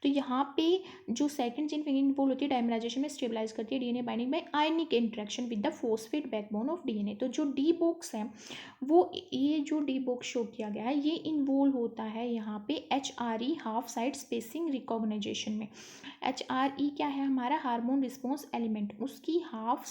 तो यहाँ पे जो सेकंड जिंक फिंगर इन्वॉल्व होती है डाइमराइजेशन में, स्टेबलाइज करती है DNA binding by ionic interaction with the phosphate backbone of DNA. तो जो डी बॉक्स है वो, ये जो डी बॉक्स शो किया गया है ये इन्वॉल्व होता है यहाँ पे HRE half side spacing recognisation में। HRE क्या है, हमारा हार्मोन रिस्पॉन्स एलिमेंट, उसकी हाफ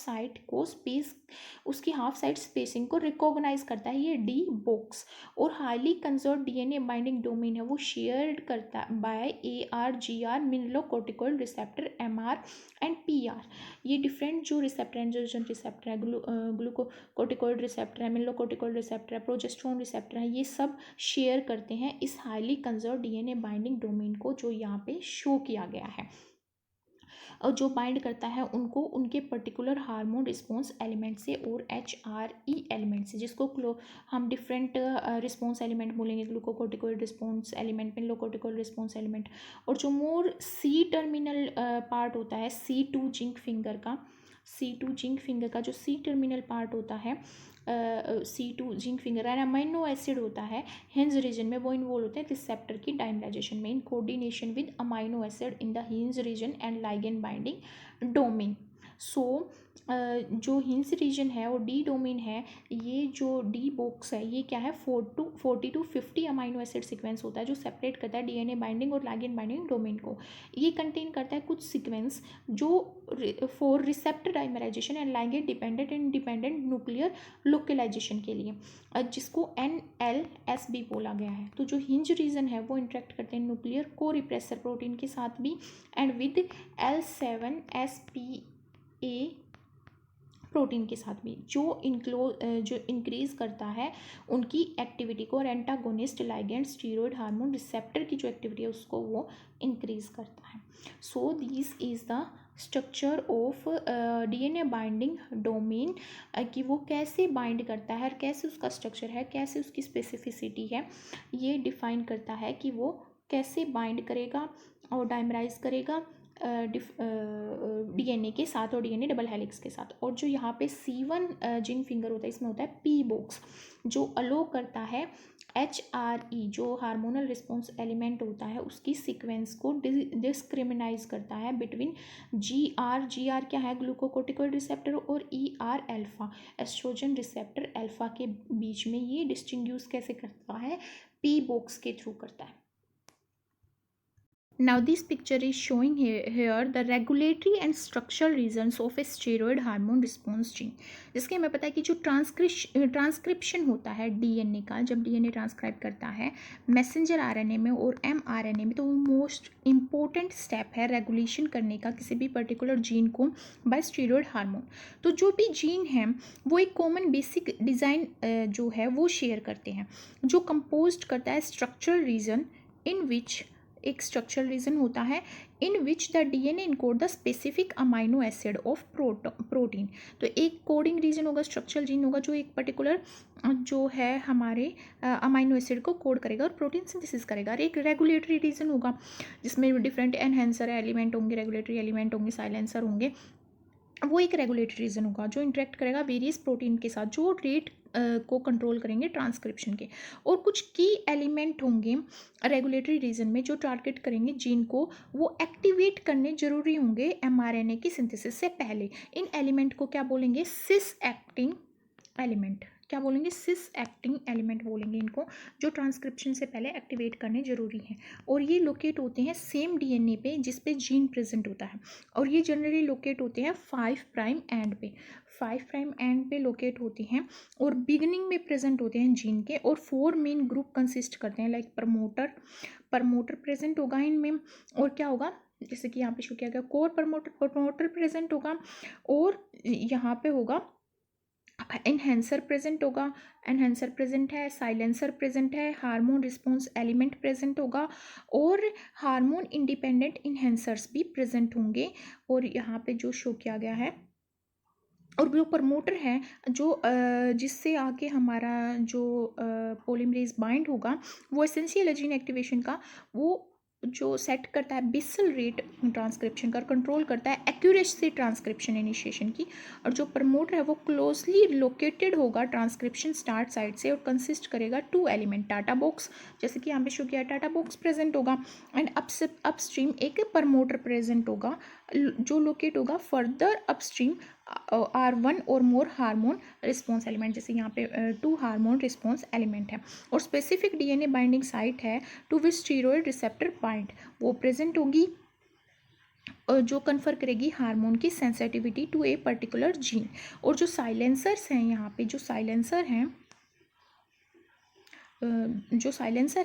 साइड स्पेसिंग को रिकॉग्नाइज करता है ये डी बॉक्स। और highly conserve DNA binding domain है वो शेयर्ड करता by ARGR mineralocorticoid receptor MR and PR। ये डिफरेंट जो रिसेप्टर एंड्रोजन रिसेप्टर है, ग्लूकोकॉर्टिकॉइड रिसेप्टर है, मिनरलोकॉर्टिकॉइड रिसेप्टर है, प्रोजेस्टेरोन रिसेप्टर है, ये सब शेयर करते हैं इस highly conserve DNA binding domain को, जो यहाँ पे शो किया गया है। और जो बाइंड करता है उनको उनके पर्टिकुलर हार्मोन रिस्पॉन्स एलिमेंट से और HRE एलिमेंट से, जिसको हम डिफरेंट रिस्पॉन्स एलिमेंट बोलेंगे, glucocorticoid response element, mineralocorticoid response element. और जो मोर C टर्मिनल पार्ट होता है C2 जिंक फिंगर का जो C टर्मिनल पार्ट होता है C2 zinc finger and amino acid होता है हिंज रीजन में, वो इन्वॉल्व होते हैं रिसेप्टर की डाइमराइजेशन में in coordination with amino acid in the hinge region and ligand binding domain. So जो हिंज रीजन है और डी डोमेन है, ये जो डी बॉक्स है ये क्या है, 40 to 50 अमाइनो एसिड सीक्वेंस होता है जो सेपरेट करता है डीएनए बाइंडिंग और लाइगेंड बाइंडिंग डोमेन को। ये कंटेन करता है कुछ सीक्वेंस जो for receptor dimerisation and ligand dependent and dependent nuclear localisation के लिए, जिसको NLSB बोला गया है। तो जो हिंज रीजन है वो इंटरेक्ट करते हैं न्यूक्लियर को रिप्रेसर प्रोटीन के साथ भी एंड विद L7SPA प्रोटीन के साथ भी, जो इंक्रीज करता है उनकी एक्टिविटी को, और antagonist ligand steroid hormone receptor की जो एक्टिविटी है उसको वो इंक्रीज करता है। So this is the structure of DNA binding domain, कि वो कैसे बाइंड करता है और कैसे उसका स्ट्रक्चर है, कैसे उसकी स्पेसिफिसिटी है, ये डिफाइन करता है कि वो कैसे बाइंड करेगा और डाइमराइज करेगा डीएनए के साथ और डीएनए डबल हेलिक्स के साथ। और जो यहाँ पे C1 जिंक फिंगर होता है, इसमें होता है पी बॉक्स, जो अलो करता है HRE जो हार्मोनल रिस्पॉन्स एलिमेंट होता है उसकी सीक्वेंस को डिस्क्रिमिनाइज करता है बिटवीन GR क्या है, ग्लूकोकोर्टिकोइड रिसेप्टर, और ER alpha estrogen receptor alpha के बीच में। ये डिस्टिंग्विश कैसे करता है, पी बॉक्स के थ्रू करता है। Now this picture is showing here the regulatory and structural reasons of a steroid hormone response gene, जिसके हमें पता है कि जो ट्रांसक्रिप्शन होता है डीएनए का, जब डीएनए ट्रांसक्राइब करता है मैसेंजर आरएनए में और mRNA में, तो वो मोस्ट इम्पोर्टेंट स्टेप है रेगुलेशन करने का किसी भी पर्टिकुलर जीन को बाय स्टेरॉयड हार्मोन। तो जो भी जीन है वो एक कॉमन बेसिक डिज़ाइन जो है वो शेयर करते हैं, जो कंपोज्ड करता है स्ट्रक्चरल रीजन इन विच, एक स्ट्रक्चरल रीजन होता है in which the DNA encode the specific amino acid of protein. तो एक कोडिंग रीजन होगा, स्ट्रक्चरल जीन होगा जो एक पर्टिकुलर जो है हमारे अमाइनो एसिड को कोड करेगा और प्रोटीन सिंथेसिस करेगा। और एक रेगुलेटरी रीजन होगा जिसमें डिफरेंट एनहेंसर एलिमेंट होंगे, रेगुलेटरी एलिमेंट होंगे, साइलेंसर होंगे। वो एक रेगुलेटरी रीजन होगा जो इंटरेक्ट करेगा वेरियस प्रोटीन के साथ, जो रेट को कंट्रोल करेंगे ट्रांसक्रिप्शन के। और कुछ की एलिमेंट होंगे रेगुलेटरी रीजन में जो टारगेट करेंगे जीन को, वो एक्टिवेट करने जरूरी होंगे एमआरएनए की सिंथेसिस से पहले। इन एलिमेंट को क्या बोलेंगे, सिस एक्टिंग एलिमेंट। क्या बोलेंगे, सिस एक्टिंग एलिमेंट बोलेंगे इनको, जो ट्रांसक्रिप्शन से पहले एक्टिवेट करने जरूरी हैं। और ये लोकेट होते हैं सेम डीएनए पे जिस पे जीन प्रेजेंट होता है, और ये जनरली लोकेट होते हैं 5 प्राइम एंड पे, 5 प्राइम एंड पे लोकेट होते हैं और बिगिनिंग में प्रेजेंट होते हैं जीन के। और 4 मेन ग्रुप कंसिस्ट करते हैं, लाइक प्रमोटर प्रेजेंट होगा इनमें, और क्या होगा, जैसे कि यहाँ पे शो किया गया, कोर प्रमोटर प्रेजेंट होगा, और यहाँ पे होगा एनहेंसर प्रेजेंट होगा, एनहेंसर प्रेजेंट है, साइलेंसर प्रेजेंट है, हार्मोन रिस्पॉन्स एलिमेंट प्रेजेंट होगा, और हार्मोन इंडिपेंडेंट इनहेंसर्स भी प्रेजेंट होंगे। और यहाँ पे जो शो किया गया है, और जो प्रमोटर है जो जिससे आके हमारा जो पोलिमरेज बाइंड होगा, वो एसेंशियल है जीन एक्टिवेशन का, वो जो सेट करता है बेसल रेट ट्रांसक्रिप्शन का, कंट्रोल करता है एक्यूरेसी ट्रांसक्रिप्शन इनिशिएशन की। और जो प्रमोटर है वो क्लोजली लोकेटेड होगा ट्रांसक्रिप्शन स्टार्ट साइड से, और कंसिस्ट करेगा 2 एलिमेंट, टाटा बॉक्स, जैसे कि यहाँ पे शो किया टाटा बॉक्स प्रेजेंट होगा, एंड अपस्ट्रीम एक प्रमोटर प्रेजेंट होगा जो लोकेट होगा फर्दर अपस्ट्रीम R1 और मोर हार्मोन रिस्पॉन्स एलिमेंट, जैसे यहाँ पे 2 हार्मोन रिस्पॉन्स एलिमेंट है। और स्पेसिफिक डीएनए बाइंडिंग साइट है to which steroid receptor bind, वो प्रेजेंट होगी जो कन्फर करेगी हार्मोन की sensitivity to a particular gene. और जो साइलेंसर्स हैं, यहाँ पे जो साइलेंसर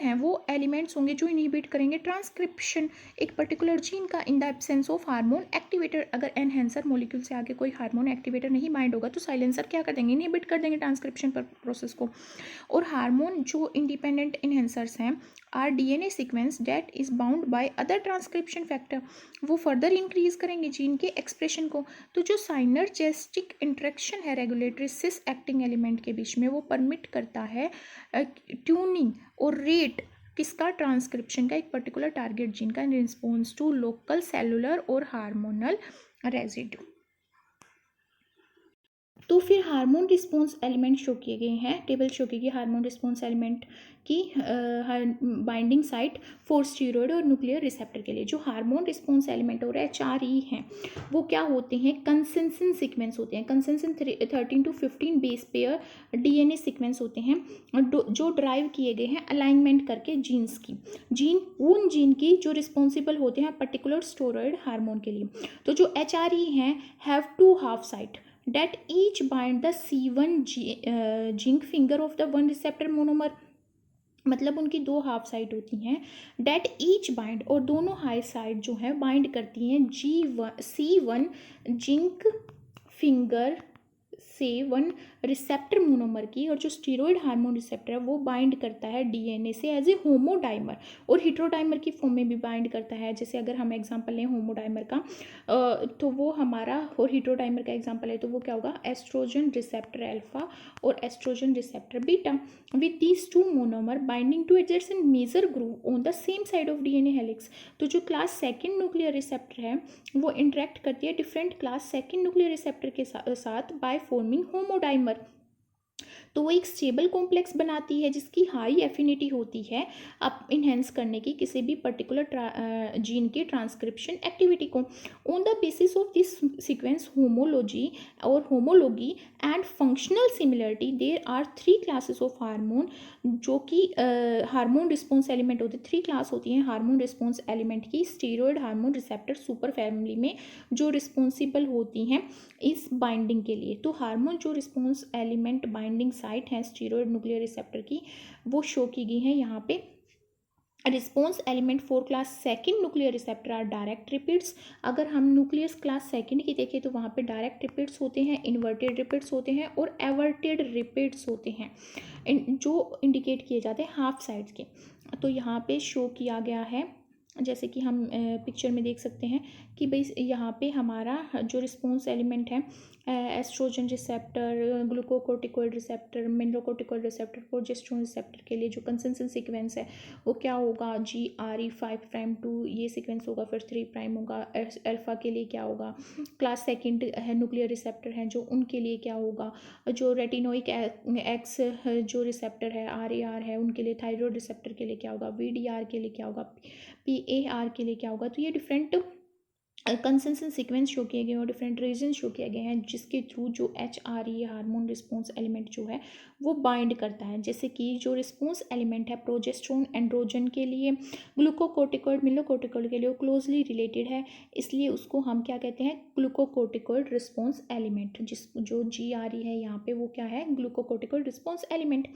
हैं वो एलिमेंट्स होंगे जो इनहिबिट करेंगे ट्रांसक्रिप्शन एक पर्टिकुलर जीन का in the absence of hormone activator. अगर एनहेंसर मॉलिक्यूल से आगे कोई हार्मोन एक्टिवेटर नहीं बाइंड होगा तो साइलेंसर क्या कर देंगे, इनहिबिट कर देंगे ट्रांसक्रिप्शन प्रोसेस को। और हार्मोन जो इंडिपेंडेंट इनहेंसर्स हैं are DNA sequence that is bound by other transcription factor, वो फर्दर इंक्रीज करेंगे जीन के एक्सप्रेशन को। तो जो साइनर्जेस्टिक इंटरेक्शन है रेगुलेटरी सिस एक्टिंग एलिमेंट के बीच में, वो परमिट करता है ट्यूनिंग और रेट किसका, ट्रांसक्रिप्शन का एक पर्टिकुलर टारगेट जीन का in response to local cellular और हार्मोनल रेजिड्यू। तो फिर हार्मोन रिस्पॉन्स एलिमेंट शो किए गए हैं, टेबल शो की गई हार्मोन रिस्पॉन्स एलिमेंट की बाइंडिंग साइट फॉर स्टीरॉयड और न्यूक्लियर रिसेप्टर के लिए। जो हार्मोन रिस्पॉन्स एलिमेंट और HRE हैं वो क्या होते हैं, कंसेंसन सीक्वेंस होते हैं, कंसेंसन 13 to 15 base pair DNA sequence होते हैं जो ड्राइव किए गए हैं अलाइनमेंट करके जीन्स की, उन जीन की जो रिस्पॉन्सिबल होते हैं पर्टिकुलर स्टेरॉयड हार्मोन के लिए। तो जो HRE हैं have 2 half site that each bind the C1 zinc finger of the one receptor monomer, मतलब उनकी 2 हाफ साइड होती हैं, डेट ईच बाइंड, और दोनों हाई साइड जो है बाइंड करती हैं C1 zinc finger one receptor monomer की, और जो स्टीरॉयड हार्मोन रिसेप्टर है वो बाइंड करता है डीएनए से एज ए होमोडाइमर, और हेटेरोडाइमर की फॉर्म में भी बाइंड करता है। जैसे अगर हम एग्जांपल लें होमोडाइमर का, तो वो हमारा, और हेटेरोडाइमर का एग्जांपल है तो वो क्या होगा, एस्ट्रोजन रिसेप्टर अल्फा और estrogen receptor beta, with these two monomer binding to adjacent major groove on the same side of DNA helix। तो जो क्लास सेकेंड न्यूक्लियर रिसेप्टर है वो इंटरेक्ट करती है different class second nuclear receptor के साथ बाय फॉर्मिंग होमोडाइमर। तो वो एक स्टेबल कॉम्प्लेक्स बनाती है जिसकी हाई एफिनिटी होती है अब इन्हेंस करने की किसी भी पर्टिकुलर जीन की ट्रांसक्रिप्शन एक्टिविटी को। On the basis of this sequence homology और homology and functional similarity there are three classes of hormone, जो कि हार्मोन रिस्पॉन्स एलिमेंट होते हैं। थ्री क्लास होती हैं हार्मोन रिस्पॉन्स एलिमेंट की steroid hormone receptor super family में, जो रिस्पॉन्सिबल होती हैं इस बाइंडिंग के लिए। तो हार्मोन जो रिस्पॉन्स एलिमेंट बाइंडिंग साइट है स्टीरॉयड न्यूक्लियर रिसेप्टर की, वो शो की गई है यहाँ पे। Response element for class second nuclear receptor are direct repeats. अगर हम न्यूक्लियस क्लास सेकंड की देखें तो वहाँ पे डायरेक्ट रिपीट्स होते हैं, इन्वर्टेड रिपीट्स होते हैं और एवर्टेड रिपीट्स होते हैं, जो इंडिकेट किए जाते हैं हाफ साइड्स के। तो यहाँ पे शो किया गया है, जैसे कि हम पिक्चर में देख सकते हैं कि भाई यहाँ पे हमारा जो रिस्पॉन्स एलिमेंट है estrogen receptor, glucocorticoid receptor, mineralocorticoid receptor, progesterone receptor के लिए जो कंसेंसस सीक्वेंस है वो क्या होगा, GRE5'2 ये सीक्वेंस होगा, फिर 3' होगा। अल्फा के लिए क्या होगा, क्लास सेकंड है न्यूक्लियर रिसेप्टर हैं जो उनके लिए क्या होगा, जो रेटिनोइक एक्स जो रिसेप्टर है RAR है उनके लिए, थायरॉयड रिसेप्टर के लिए क्या होगा, VDR के लिए क्या होगा, PAR के लिए क्या होगा। तो ये डिफरेंट कंसेंसस सीक्वेंस शो किए गए और डिफरेंट रीजन शो किए गए हैं जिसके थ्रू जो HRE हार्मोन रिस्पॉन्स एलिमेंट जो है वो बाइंड करता है। जैसे कि जो रिस्पॉन्स एलिमेंट है प्रोजेस्टेरोन एंड्रोजन के लिए, ग्लूकोकोर्टिकोइड मिनरलोकोर्टिकोइड के लिए वो क्लोजली रिलेटेड है, इसलिए उसको हम क्या कहते हैं, ग्लूकोकोर्टिकोइड रिस्पॉन्स एलिमेंट। जिस जो GRE है यहाँ पे वो क्या है, ग्लूकोकोर्टिकोइड रिस्पॉन्स एलिमेंट,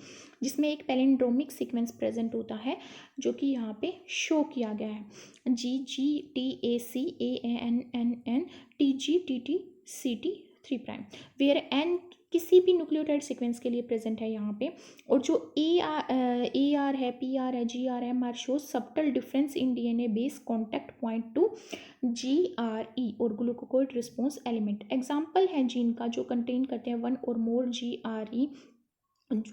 जिसमें एक पैलिंड्रोमिक सीक्वेंस प्रेजेंट होता है जो कि यहाँ पे शो किया गया है, GGTACANNN TGTTCT 3', वेयर एन किसी भी न्यूक्लियोटाइड सीक्वेंस के लिए प्रेजेंट है यहाँ पे। और जो AR है, PR है, GR है, हमारे show subtle difference in DNA base contact point two GRE और ग्लूकोकोइड रिस्पॉन्स एलिमेंट। एग्जाम्पल है जीन का जो कंटेन करते हैं वन और मोर GRE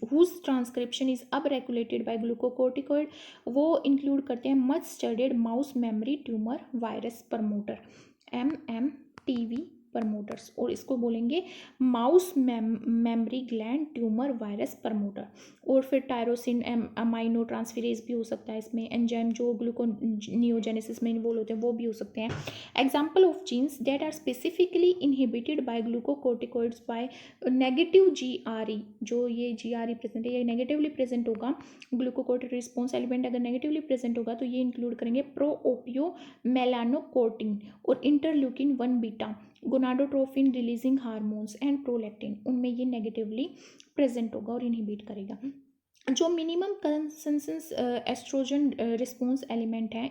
whose transcription is upregulated by glucocorticoid, वो इंक्लूड करते हैं much studied mouse memory tumour virus promoter, MMTV promoters, और इसको बोलेंगे mouse memory gland tumour virus promoter. और फिर टायरोसिन अमाइनो ट्रांसफेरेज भी हो सकता है इसमें, एंजाइम जो ग्लूकोनियोजेनेसिस में इन्वॉल्व होते हैं वो भी हो सकते हैं। Example of genes that are specifically inhibited by glucocorticoids by negative GRE, जो ये GRE प्रेजेंट है ये नेगेटिवली प्रेजेंट होगा, ग्लूकोकोर्टिकोइड रिस्पॉन्स एलिमेंट अगर नेगेटिवली प्रेजेंट होगा तो ये इंक्लूड करेंगे प्रोओपियो मेलानोकोर्टिन और interleukin 1 beta, gonadotrophin releasing hormones and prolactin, उनमें ये नेगेटिवली प्रेजेंट होगा और इनहिबिट करेगा। जो minimum consensus estrogen response element है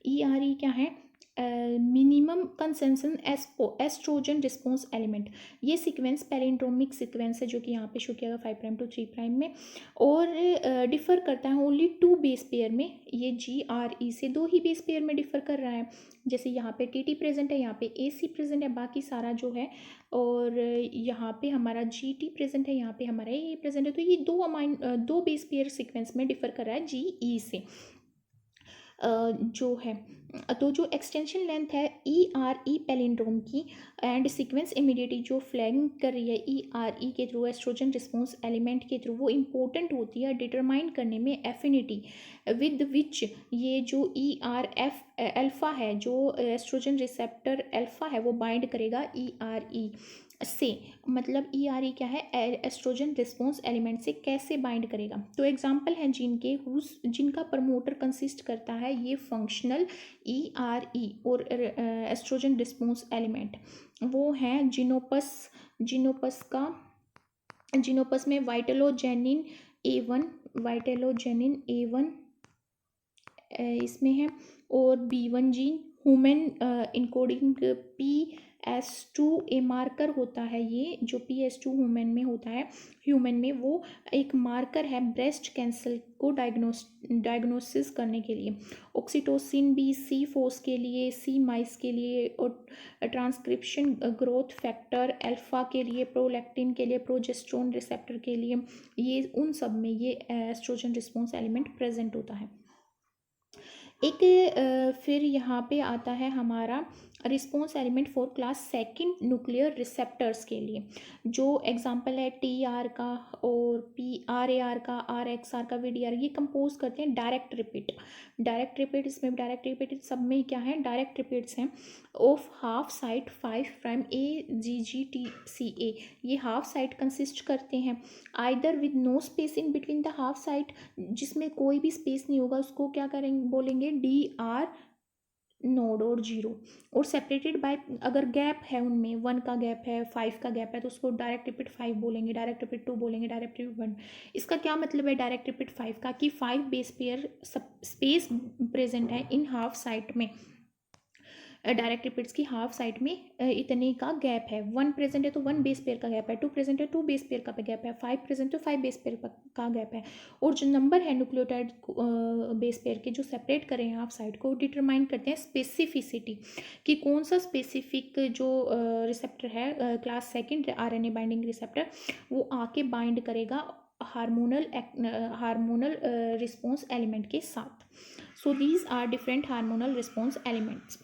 ERE क्या है, minimum consensus estrogen response element. ये सीक्वेंस पैलिंड्रोमिक सीक्वेंस है जो कि यहाँ पे शो किया गया 5' to 3' में, और डिफर करता है ओनली 2 बेस पेयर में। ये GRE से 2 ही बेस पेयर में डिफर कर रहा है, जैसे यहाँ पे TT प्रेजेंट है, यहाँ पे AC प्रेजेंट है, बाकी सारा जो है, और यहाँ पे हमारा GT प्रेजेंट है, यहाँ पे हमारा AA प्रेजेंट है। तो ये 2 बेस पेयर सीक्वेंस में डिफर कर रहा है GE से जो है। तो जो एक्सटेंशन लेंथ है ERE पैलिंड्रोम की एंड सीक्वेंस इमीडिएटली जो फ्लैगिंग कर रही है ERE के थ्रू एस्ट्रोजन रिस्पॉन्स एलिमेंट के थ्रू, वो इंपॉर्टेंट होती है डिटरमाइन करने में एफिनिटी विद विच ये जो ERF अल्फा है, जो एस्ट्रोजन रिसेप्टर अल्फा है वो बाइंड करेगा ERE से। मतलब ERE क्या है, एस्ट्रोजन रिस्पॉन्स एलिमेंट से कैसे बाइंड करेगा। तो एग्जांपल है जीन के जिनका प्रमोटर कंसिस्ट करता है ये फंक्शनल ERE और एस्ट्रोजन रिस्पॉन्स एलिमेंट, वो हैं जीनोपस में वाइटलोजेनिन A1 इसमें है, और B1 gene human encoding PS2 ए मार्कर होता है। ये जो PS2 ह्यूमन में होता है, ह्यूमन में, वो एक मार्कर है ब्रेस्ट कैंसर को डायग्नोसिस करने के लिए। ऑक्सीटोसिन भी सी फोर्स के लिए, सी माइस के लिए, और ट्रांसक्रिप्शन ग्रोथ फैक्टर अल्फा के लिए, प्रोलैक्टिन के लिए, प्रोजेस्टेरोन रिसेप्टर के लिए, ये उन सब में ये एस्ट्रोजन रिस्पॉन्स एलिमेंट प्रेजेंट होता है। एक फिर यहाँ पे आता है हमारा response element for class second nuclear receptors के लिए, जो एग्जांपल है TR का और RAR का, RXR का, VDR, ये कंपोज करते हैं डायरेक्ट रिपीट। डायरेक्ट रिपीट, इसमें डायरेक्ट रिपीट सब में क्या है, डायरेक्ट रिपीट्स हैं ऑफ हाफ साइट 5' AGGTCA। ये हाफ साइट कंसिस्ट करते हैं either with no spacing between the half site, जिसमें कोई भी स्पेस नहीं होगा, उसको क्या करेंगे, बोलेंगे DR नोड और 0, और सेपरेटेड बाय, अगर गैप है उनमें 1 का गैप है, 5 का गैप है, तो उसको डायरेक्ट रिपीट 5 बोलेंगे, डायरेक्ट रिपीट 2 बोलेंगे, डायरेक्ट रिपीट 1। इसका क्या मतलब है डायरेक्ट रिपीट 5 का, कि 5 बेस पेयर स्पेस प्रेजेंट है इन हाफ साइट में। डायरेक्ट रिपीट्स की हाफ साइड में इतने का गैप है। 1 प्रेजेंट है तो 1 बेस पेयर का गैप है, 2 प्रेजेंट है 2 बेस पेयर का गैप है, 5 प्रेजेंट तो 5 बेस पेयर का गैप है। और जो नंबर है न्यूक्लियोटाइड बेस पेयर के जो सेपरेट करें हैं हाफ साइड को, डिटरमाइन करते हैं स्पेसिफिसिटी, कि कौन सा स्पेसिफिक जो रिसेप्टर है class second RNA binding receptor, वो आके बाइंड करेगा हार्मोनल रिस्पॉन्स एलिमेंट के साथ। So these are different hormonal response elements.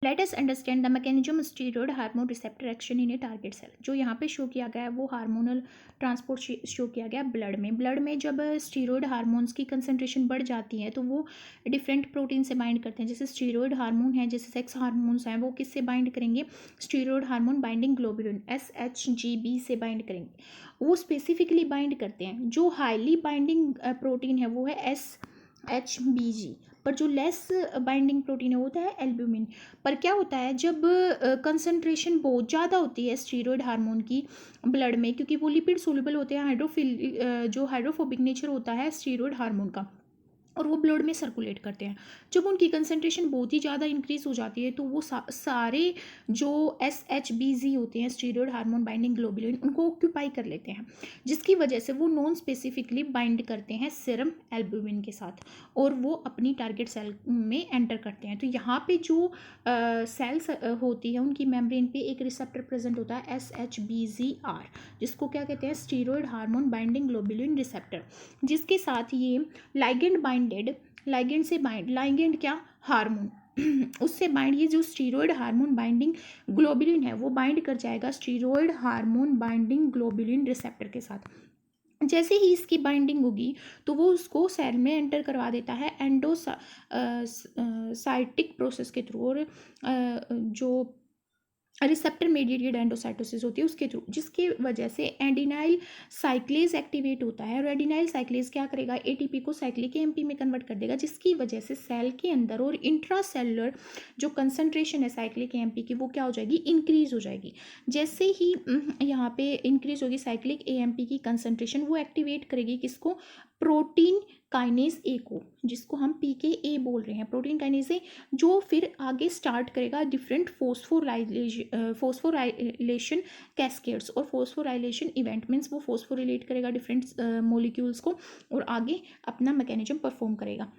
Let us understand the mechanism steroid hormone receptor action in a target cell. जो यहाँ पे शो किया गया है वो हार्मोनल ट्रांसपोर्ट शो किया गया ब्लड में। ब्लड में जब स्टीरॉयड हार्मोन्स की कंसंट्रेशन बढ़ जाती है तो वो डिफरेंट प्रोटीन से बाइंड करते हैं। जैसे स्टीरॉयड हार्मोन है, जैसे सेक्स हार्मोन्स हैं, वो किससे बाइंड करेंगे, steroid hormone binding globulin SHGB से बाइंड करेंगे। वो स्पेसिफिकली बाइंड करते हैं। जो हाईली बाइंडिंग प्रोटीन है वो है SHBG, पर जो लेस बाइंडिंग प्रोटीन है वो होता है एल्ब्यूमिन। पर क्या होता है जब कंसंट्रेशन बहुत ज़्यादा होती है स्टीरॉयड हार्मोन की ब्लड में, क्योंकि वो लिपिड सोल्यूबल होते हैं, जो हाइड्रोफोबिक नेचर होता है स्टीरॉयड हार्मोन का, और वो ब्लड में सर्कुलेट करते हैं। जब उनकी कंसंट्रेशन बहुत ही ज़्यादा इंक्रीज हो जाती है तो वो सारे जो SHBG होते हैं, स्टीरॉयड हार्मोन बाइंडिंग ग्लोबुलिन, उनको ऑक्यूपाई कर लेते हैं, जिसकी वजह से वो नॉन स्पेसिफिकली बाइंड करते हैं सीरम एल्ब्यूमिन के साथ, और वो अपनी टारगेट सेल में एंटर करते हैं। तो यहाँ पे जो सेल्स होती है उनकी मेम्ब्रेन पे एक रिसेप्टर प्रेजेंट होता है SHBGR, जिसको क्या कहते हैं, steroid hormone binding globulin receptor, जिसके साथ ये लाइगेंड से बाइंड, लाइगेंड क्या, हार्मोन उससे बाइंड, ये जो स्टीरॉयड हार्मोन बाइंडिंग ग्लोबुलिन है वो बाइंड कर जाएगा steroid hormone binding globulin receptor के साथ। जैसे ही इसकी बाइंडिंग होगी तो वो उसको सेल में एंटर करवा देता है एंडोसाइटिक प्रोसेस के थ्रू, और जो रिसेप्टर मेडिएटेड एंडोसाइटोसिस होती है उसके थ्रू, जिसकी वजह से एडिनाइल साइक्लेज एक्टिवेट होता है। और एडिनाइल साइक्लेज क्या करेगा, ATP को साइक्लिक AMP में कन्वर्ट कर देगा, जिसकी वजह से सेल के अंदर और इंट्रासेलुलर जो कंसंट्रेशन है साइक्लिक AMP की वो क्या हो जाएगी, इंक्रीज हो जाएगी। जैसे ही यहाँ पे इंक्रीज होगी साइक्लिक AMP की कंसंट्रेशन, वो एक्टिवेट करेगी किसको, प्रोटीन काइनेज A को, जिसको हम PKA बोल रहे हैं, प्रोटीन काइनेज A, जो फिर आगे स्टार्ट करेगा डिफरेंट फोस्फोराइलेशन कैस्केड्स और फोस्फोराइलेशन इवेंट, मीन्स वो फोस्फोरिलेट करेगा डिफरेंट मोलिक्यूल्स को और आगे अपना मैकेनिज्म परफॉर्म करेगा।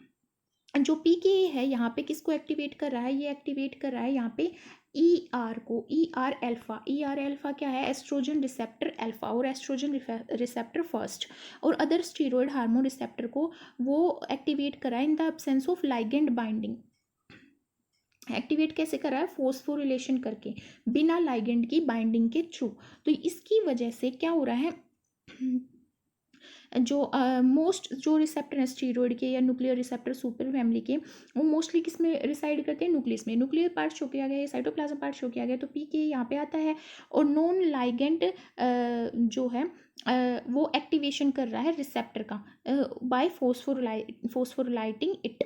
जो PKA है यहाँ पे किसको एक्टिवेट कर रहा है, ये एक्टिवेट कर रहा है यहाँ पे ER को, ER अल्फा क्या है, एस्ट्रोजन रिसेप्टर अल्फा, और एस्ट्रोजन रिसेप्टर फर्स्ट, और अदर स्टीरॉयड हार्मोन रिसेप्टर को वो एक्टिवेट करा in the absence of ligand binding. Activate कैसे करा है, फोस्फोरिलेशन करके, बिना लाइगेंड की बाइंडिंग के थ्रू। तो इसकी वजह से क्या हो रहा है, जो मोस्ट जो रिसेप्टर हैं स्टीरॉयड के या न्यूक्लियर रिसेप्टर सुपर फैमिली के, वो मोस्टली किस में रिसाइड करते हैं, न्यूक्लियस में। न्यूक्लियर पार्ट शो किया गया है, साइटोप्लाज्म पार्ट शो किया गया, तो PKA यहाँ पे आता है, और नॉन लाइगेंड जो है वो एक्टिवेशन कर रहा है रिसेप्टर का बाय फोस्फोराइटिंग इट।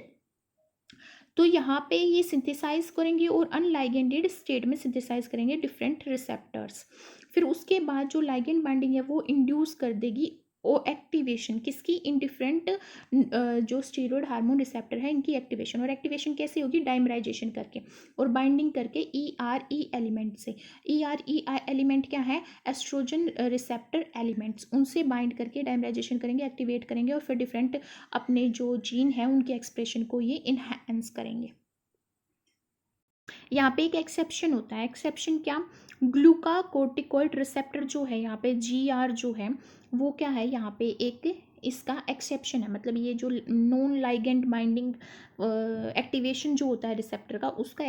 तो यहाँ पे ये सिंथेसाइज करेंगे और अनलाइगेंडेड स्टेट में सिंथेसाइज करेंगे डिफरेंट रिसेप्टर्स। फिर उसके बाद जो लाइगेंड बाइंडिंग है वो इंड्यूस कर देगी ओ एक्टिवेशन किसकी, इन डिफरेंट जो स्टीरॉयड हार्मोन रिसेप्टर है इनकी एक्टिवेशन। और एक्टिवेशन कैसे होगी, डाइमराइजेशन करके और बाइंडिंग करके ERE एलिमेंट से। ERE एलिमेंट क्या है, एस्ट्रोजन रिसेप्टर एलिमेंट्स, उनसे बाइंड करके डाइमराइजेशन करेंगे, एक्टिवेट करेंगे और फिर डिफरेंट अपने जो जीन है उनके एक्सप्रेशन को ये इनहेंस करेंगे। यहाँ पे एक एक्सेप्शन होता है, एक्सेप्शन क्या, ग्लूकाकोर्टिकोइड रिसेप्टर जो है यहाँ पे GR जो है वो क्या है, यहाँ पे एक इसका एक्सेप्शन है। मतलब ये जो नॉन लाइगेंड बाइंडिंग एक्टिवेशन जो होता है रिसेप्टर का, उसका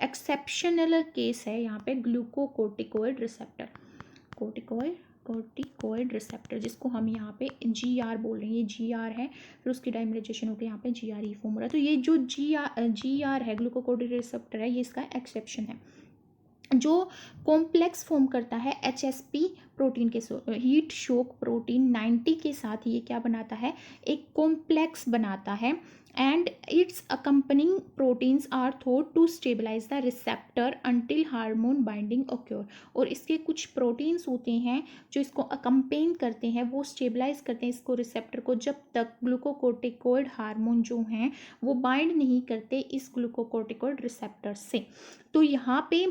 एक्सेप्शनल केस है यहाँ पे ग्लूकोकोर्टिकोइड रिसेप्टर, कोर्टिकोइड रिसेप्टर, जिसको हम यहाँ पे GR बोल रहे हैं। ये GR है, फिर उसकी डाइमराइजेशन होकर यहाँ पे GRE फॉर्म हो रहा है। तो ये जो GR है, ग्लूकोकोर्टिकोइड रिसेप्टर है, ये इसका एक्सेप्शन है। जो कॉम्प्लेक्स फॉर्म करता है HSP प्रोटीन के हीट शोक प्रोटीन 90 के साथ, ये क्या बनाता है, एक कॉम्प्लेक्स बनाता है। And its accompanying proteins are thought to stabilize the receptor until hormone binding occur. और इसके कुछ प्रोटीन्स होते हैं जो इसको अकम्पेन करते हैं, वो स्टेबलाइज करते हैं इसको रिसेप्टर को, जब तक ग्लूकोकोर्टिकोइड हार्मोन जो हैं वो बाइंड नहीं करते इस ग्लूकोकोर्टिकोइड रिसेप्टर से। तो यहाँ पे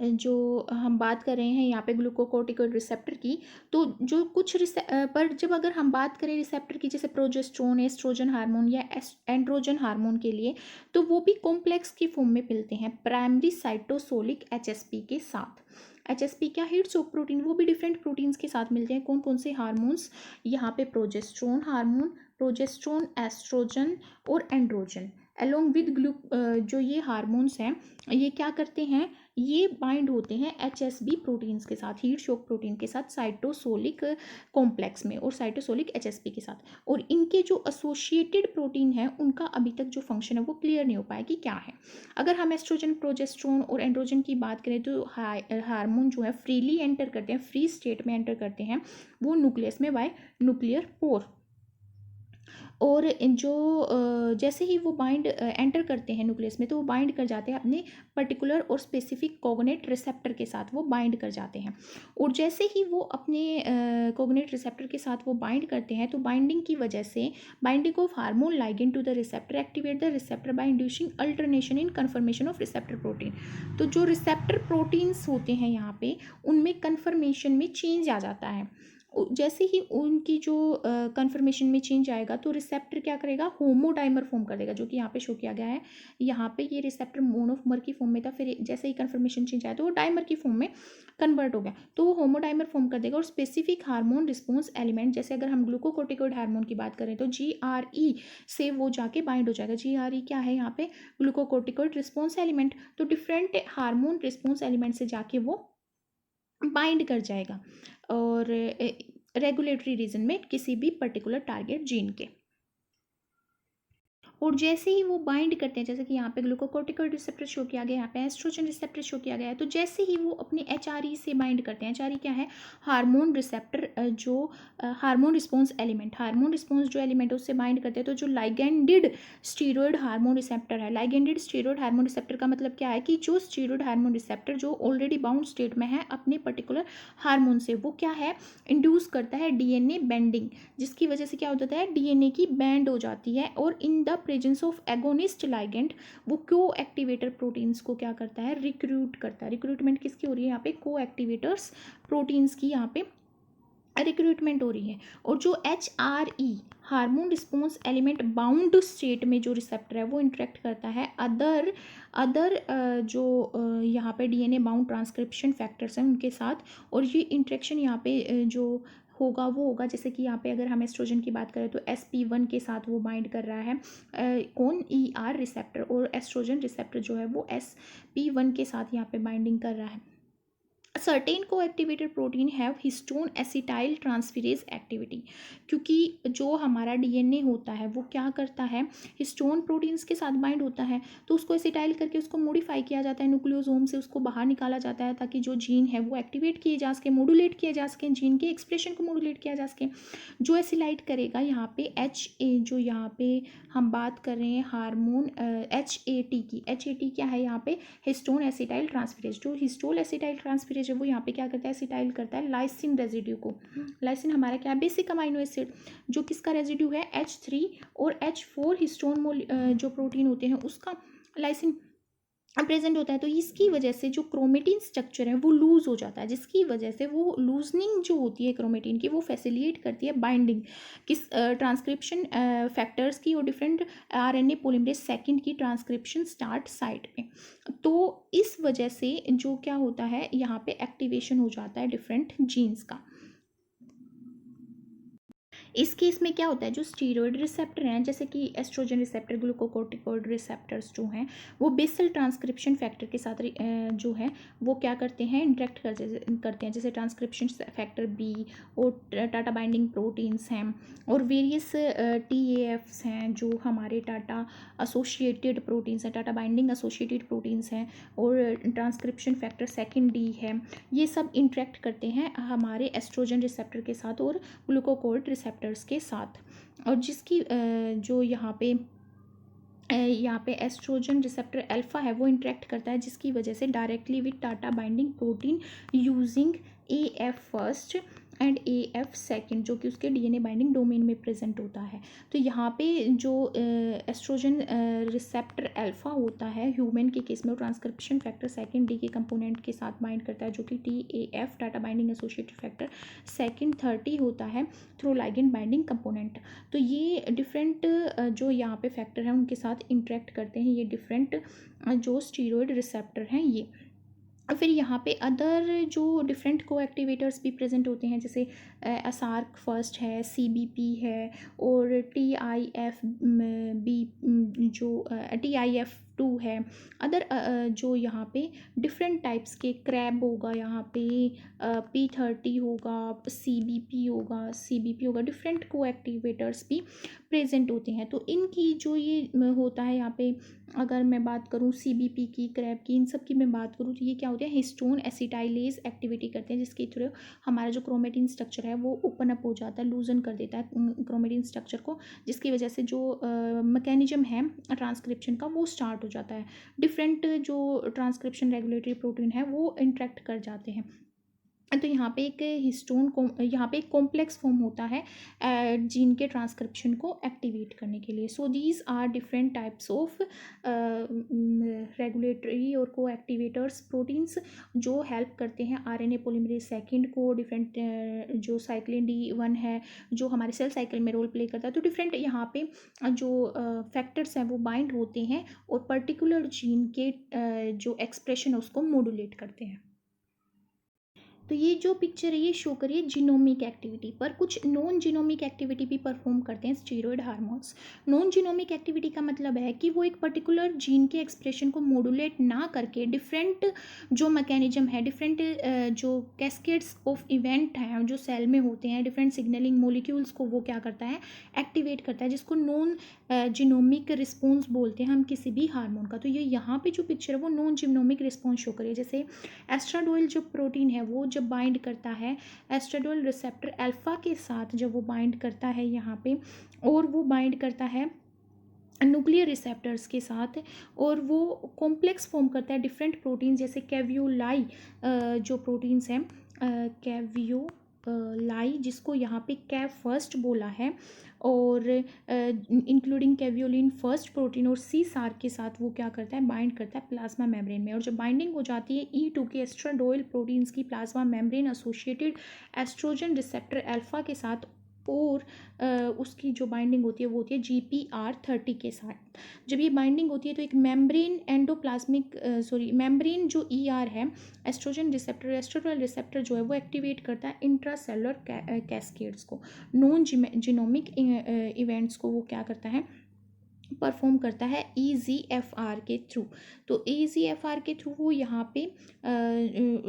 जो हम बात कर रहे हैं यहाँ पे ग्लूकोकोर्टिकोइड रिसेप्टर की, तो जो कुछ पर जब अगर हम बात करें रिसेप्टर की, जैसे प्रोजेस्टेरोन, एस्ट्रोजन हार्मोन या एंड्रोजन हार्मोन के लिए, तो वो भी कॉम्प्लेक्स की फॉर्म में मिलते हैं प्राइमरी साइटोसोलिक HSP के साथ। HSP क्या, हीट शोक प्रोटीन, वो भी डिफरेंट प्रोटीन्स के साथ मिलते हैं। कौन कौन से हार्मोन्स, यहाँ पे प्रोजेस्टेरोन हार्मोन, प्रोजेस्टेरोन, एस्ट्रोजन और एंड्रोजन अलोंग विद जो ये हार्मोन्स हैं ये क्या करते हैं, ये बाइंड होते हैं HSB प्रोटीन्स के साथ, हीट शोक प्रोटीन के साथ साइटोसोलिक कॉम्प्लेक्स में और साइटोसोलिक HSP के साथ। और इनके जो एसोसिएटेड प्रोटीन है उनका अभी तक जो फंक्शन है वो क्लियर नहीं हो पाया कि क्या है। अगर हम एस्ट्रोजन, प्रोजेस्टेरोन और एंड्रोजन की बात करें तो हार्मोन जो है फ्रीली एंटर करते हैं, फ्री स्टेट में एंटर करते हैं वो न्यूक्लियस में बाय न्यूक्लियर पोर। और जो जैसे ही वो बाइंड एंटर करते हैं न्यूक्लियस में, तो वो बाइंड कर जाते हैं अपने पर्टिकुलर और स्पेसिफिक कोगनेट रिसेप्टर के साथ, वो बाइंड कर जाते हैं। और जैसे ही वो अपने कोगनेट रिसेप्टर के साथ वो बाइंड करते हैं, तो बाइंडिंग की वजह से binding of hormone ligand to the receptor activate the receptor by inducing alternation in conformation of receptor protein. तो जो रिसेप्टर प्रोटीन्स होते हैं यहाँ पे, उनमें कन्फर्मेशन में चेंज आ जाता है। जैसे ही उनकी जो कन्फर्मेशन में चेंज आएगा, तो रिसेप्टर क्या करेगा, होमोडाइमर फॉर्म कर देगा, जो कि यहाँ पे शो किया गया है। यहाँ पे ये रिसेप्टर मोनोमर की फॉर्म में था, फिर जैसे ही कन्फर्मेशन चेंज आया तो वो डाइमर की फॉर्म में कन्वर्ट हो गया, तो वो होमोडाइमर फॉर्म कर देगा। और स्पेसिफिक हार्मोन रिस्पॉन्स एलिमेंट, जैसे अगर हम ग्लूकोकोर्टिकोइड हार्मोन की बात करें तो GRE से वो जाके बाइंड हो जाएगा। GRE क्या है यहाँ पे, ग्लूकोकोर्टिकोइड रिस्पॉन्स एलिमेंट। तो डिफरेंट हार्मोन रिस्पॉन्स एलिमेंट से जाके वो बाइंड कर जाएगा और रेगुलेटरी रीजन में किसी भी पर्टिकुलर टारगेट जीन के। और जैसे ही वो बाइंड करते हैं, जैसे कि यहाँ पे ग्लूकोकोर्टिकोइड रिसेप्टर शो किया गया, यहाँ पे एस्ट्रोजन रिसेप्टर शो किया गया है, तो जैसे ही वो अपने HRE से बाइंड करते हैं, HRE क्या है, हार्मोन रिसेप्टर जो hormone response element, hormone response जो एलिमेंट है उससे बाइंड करते हैं। तो जो लाइगेंडेड स्टीरॉयड हार्मोन रिसेप्टर है, लाइगेंडेड स्टीरॉयड हार्मोन रिसेप्टर का मतलब क्या है कि जो स्टीरॉयड हार्मोन रिसेप्टर जो ऑलरेडी बाउंड स्टेट में है अपने पर्टिकुलर हार्मोन से, वो क्या है, इंड्यूस करता है DNA बेंडिंग, जिसकी वजह से क्या होता है, DNA की बैंड हो जाती है। और in the presence of agonist ligand, वो को एक्टिवेटर प्रोटीन्स को क्या करता है, रिक्रूट करता है। रिक्रूटमेंट किसकी हो रही है यहाँ पे, को एक्टिवेटर्स प्रोटीन्स की यहाँ पे रिक्रूटमेंट हो रही है। और जो HRE hormone response element bound state में जो रिसेप्टर है वो इंटरेक्ट करता है अदर जो यहाँ पे DNA बाउंड ट्रांसक्रिप्शन फैक्टर्स हैं उनके साथ। और ये इंटरेक्शन यहाँ पे जो होगा वो होगा, जैसे कि यहाँ पे अगर हम एस्ट्रोजन की बात करें तो SP1 के साथ वो बाइंड कर रहा है कौन, ER रिसेप्टर, और एस्ट्रोजन रिसेप्टर जो है वो SP1 के साथ यहाँ पे बाइंडिंग कर रहा है। सर्टेन को activated protein have histone acetyl transferase activity, क्योंकि जो हमारा DNA होता है वो क्या करता है, हिस्टोन प्रोटीन्स के साथ बाइंड होता है, तो उसको एसिटाइल करके उसको मॉडिफाई किया जाता है, न्यूक्लियोसोम से उसको बाहर निकाला जाता है ताकि जो जीन है वो एक्टिवेट किए जा सके, मॉड्यूलेट किए जा सके, जीन के एक्सप्रेशन को मॉड्यूलेट किया जा सके। जो एसिलाइट करेगा यहाँ पे जो यहाँ पे हम बात कर रहे हैं हार्मोन HAT की, HAT क्या है यहाँ पे, हिस्टोन एसिटाइल ट्रांसफेरेज। जो हिस्टोन एसिटाइल ट्रांसफेरेज जो वो यहाँ पे क्या करता है, एसिटाइल करता है लाइसिन रेजिड्यू को। लाइसिन हमारा क्या है, बेसिक अमाइनो एसिड, जो किसका रेजिड्यू है, H3 और H4 हिस्टोन जो प्रोटीन होते हैं उसका लाइसिन प्रेजेंट होता है। तो इसकी वजह से जो क्रोमेटिन स्ट्रक्चर है वो लूज हो जाता है, जिसकी वजह से वो लूजनिंग जो होती है क्रोमेटिन की वो फैसिलिटेट करती है बाइंडिंग किस ट्रांसक्रिप्शन फैक्टर्स की और डिफरेंट RNA पोलिमरेज सेकंड की ट्रांसक्रिप्शन स्टार्ट साइट पे। तो इस वजह से जो क्या होता है, यहाँ पे एक्टिवेशन हो जाता है डिफरेंट जीन्स का। इस केस में क्या होता है, जो स्टीरॉयड रिसेप्टर हैं जैसे कि एस्ट्रोजन रिसेप्टर, ग्लूकोकोर्टिकॉइड रिसेप्टर्स जो हैं वो बेसल ट्रांसक्रिप्शन फैक्टर के साथ जो है वो क्या करते हैं, इंटरेक्ट करते हैं, जैसे ट्रांसक्रिप्शन फैक्टर बी और टाटा बाइंडिंग प्रोटीन्स हैं और वेरियस TAFs हैं जो हमारे टाटा एसोसिएटेड प्रोटीन्स हैं, टाटा बाइंडिंग एसोसिएटेड प्रोटीन्स हैं और ट्रांसक्रिप्शन फैक्टर सेकेंड D है। ये सब इंटरेक्ट करते हैं हमारे एस्ट्रोजन रिसेप्टर के साथ और ग्लूकोकोर्ट रिसेप्टर्स के साथ। और जिसकी जो यहाँ पे एस्ट्रोजन रिसेप्टर अल्फा है वो इंटरेक्ट करता है, जिसकी वजह से directly with TATA binding protein using AF first and AF second, जो कि उसके DNA बाइंडिंग डोमेन में प्रेजेंट होता है। तो यहाँ पे जो एस्ट्रोजन रिसेप्टर अल्फा होता है ह्यूमन के केस में, वो ट्रांसक्रिप्शन फैक्टर सेकेंड D के कंपोनेंट के साथ बाइंड करता है, जो कि TAF TATA binding associated factor second 30 होता है थ्रू लाइगेंड बाइंडिंग कंपोनेंट। तो ये डिफरेंट जो यहाँ पे फैक्टर हैं उनके साथ इंटरेक्ट करते हैं, ये डिफरेंट जो स्टीरॉयड रिसेप्टर हैं ये। फिर यहाँ पे अदर जो डिफरेंट को एक्टिवेटर्स भी प्रेजेंट होते हैं, जैसे असार्क फर्स्ट है, CBP है और TIFB जो TIF2 है। अदर जो यहाँ पे डिफरेंट टाइप्स के क्रैब होगा, यहाँ पे P30 होगा, CBP होगा, डिफरेंट को एक्टिवेटर्स भी प्रेजेंट होते हैं। तो इनकी जो ये होता है यहाँ पे, अगर मैं बात करूँ CBP की, क्रैब की, इन सब की मैं बात करूँ तो ये क्या होते हैं, हिस्टोन एसिटाइलेज एक्टिविटी करते हैं, जिसके थ्रू हमारा जो क्रोमेटिन स्ट्रक्चर है वो ओपन अप हो जाता है, लूजन कर देता है क्रोमेटिन स्ट्रक्चर को, जिसकी वजह से जो मैकेनिज्म है ट्रांसक्रिप्शन का वो स्टार्ट हो जाता है। डिफरेंट जो ट्रांसक्रिप्शन रेगुलेटरी प्रोटीन है वो इंटरेक्ट कर जाते हैं। तो यहाँ पे एक हिस्टोन को, यहाँ पे एक कॉम्प्लेक्स फॉर्म होता है जीन के ट्रांसक्रिप्शन को एक्टिवेट करने के लिए। So these are different types of regulatory और को एक्टिवेटर्स प्रोटीन्स जो हेल्प करते हैं RNA पोलिमरेज सेकेंड को। डिफरेंट जो साइक्लिन D1 है जो हमारे सेल साइकिल में रोल प्ले करता है। तो डिफरेंट यहाँ पे जो फैक्टर्स हैं वो बाइंड होते हैं और पर्टिकुलर जीन के जो एक्सप्रेशन है उसको मॉड्यूलेट करते हैं। तो ये जो पिक्चर है ये शो करिए जीनोमिक एक्टिविटी पर। कुछ नॉन जीनोमिक एक्टिविटी भी परफॉर्म करते हैं steroid hormones. Non genomic activity का मतलब है कि वो एक पर्टिकुलर जीन के एक्सप्रेशन को मॉड्यूलेट ना करके डिफरेंट जो मैकेनिज्म है, डिफरेंट जो कैस्केड्स ऑफ इवेंट हैं जो सेल में होते हैं, डिफरेंट सिग्नलिंग मोलिक्यूल्स को वो क्या करता है, एक्टिवेट करता है, जिसको नॉन जीनोमिक रिस्पॉन्स बोलते हैं हम किसी भी हार्मोन का। तो ये यहाँ पे जो पिक्चर है वो नॉन जीनोमिक रिस्पॉन्स शो करिए। जैसे एस्ट्राडोइल जो प्रोटीन है वो जब बाइंड करता है एस्ट्राडोइल रिसेप्टर अल्फा के साथ, जब वो बाइंड करता है यहाँ पे, और वो बाइंड करता है न्यूक्लियर रिसेप्टर्स के साथ, और वो कॉम्प्लेक्स फॉर्म करता है डिफरेंट प्रोटीन, जैसे कैवियोलाई जो प्रोटीन्स हैं, कैवियोलाई जिसको यहाँ पे कैव फर्स्ट बोला है, और इंक्लूडिंग कैवियोलिन फर्स्ट प्रोटीन और C-SAR के साथ वो क्या करता है, बाइंड करता है प्लाज्मा मेम्ब्रेन में। और जब बाइंडिंग हो जाती है E2 के एस्ट्राडोइल प्रोटीन्स की plasma membrane associated estrogen receptor alpha के साथ, और उसकी जो बाइंडिंग होती है वो होती है GPR30 के साथ। जब ये बाइंडिंग होती है तो एक मेम्ब्रेन एंडोप्लाज्मिक मेम्ब्रेन जो ER है एस्ट्रोजन रिसेप्टर, एस्ट्रोजन रिसेप्टर जो है वो एक्टिवेट करता है इंट्रासेलुलर कैस्केड्स को, नॉन जीनोमिक इवेंट्स को वो क्या करता है, परफॉर्म करता है EGFR के थ्रू। तो EGFR के थ्रू वो यहाँ पे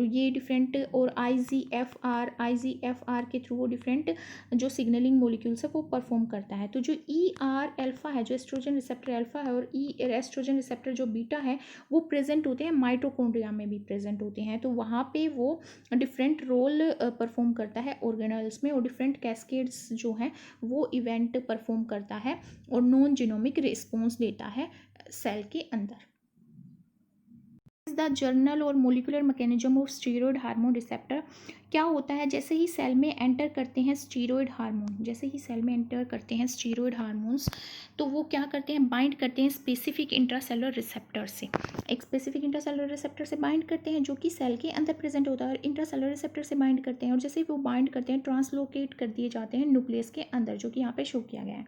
ये डिफरेंट, और IGFR के थ्रू वो डिफरेंट जो सिग्नलिंग मोलिक्यूल्स है वो परफॉर्म करता है। तो जो ER अल्फा है, जो एस्ट्रोजन रिसेप्टर अल्फा है, और एस्ट्रोजन रिसेप्टर जो बीटा है वो प्रेजेंट होते हैं माइटोकॉन्ड्रिया में भी प्रेजेंट होते हैं। तो वहाँ पे वो डिफरेंट रोल परफॉर्म करता है ऑर्गेनल्स में, और डिफरेंट कैस्केड्स जो हैं वो इवेंट परफॉर्म करता है और नॉन जीनोमिक रिस्पॉन्स देता है सेल के अंदर। द जर्नल और molecular mechanism of steroid hormone receptor. क्या होता है, जैसे ही सेल में एंटर करते हैं स्टीरॉयड हार्मोन, जैसे ही सेल में एंटर करते हैं स्टीरॉयड हार्मोन्स, तो वो क्या करते हैं, बाइंड करते हैं स्पेसिफिक इंट्रासेलुलर रिसेप्टर से। एक स्पेसिफिक इंट्रासेलुलर रिसेप्टर से बाइंड करते हैं जो कि सेल के अंदर प्रेजेंट होता है, और इंट्रासेलुलर रिसेप्टर से बाइंड करते हैं, और जैसे ही वो बाइंड करते हैं ट्रांसलोकेट कर दिए जाते हैं न्यूक्लियस के अंदर, जो कि यहाँ पे शो किया गया है।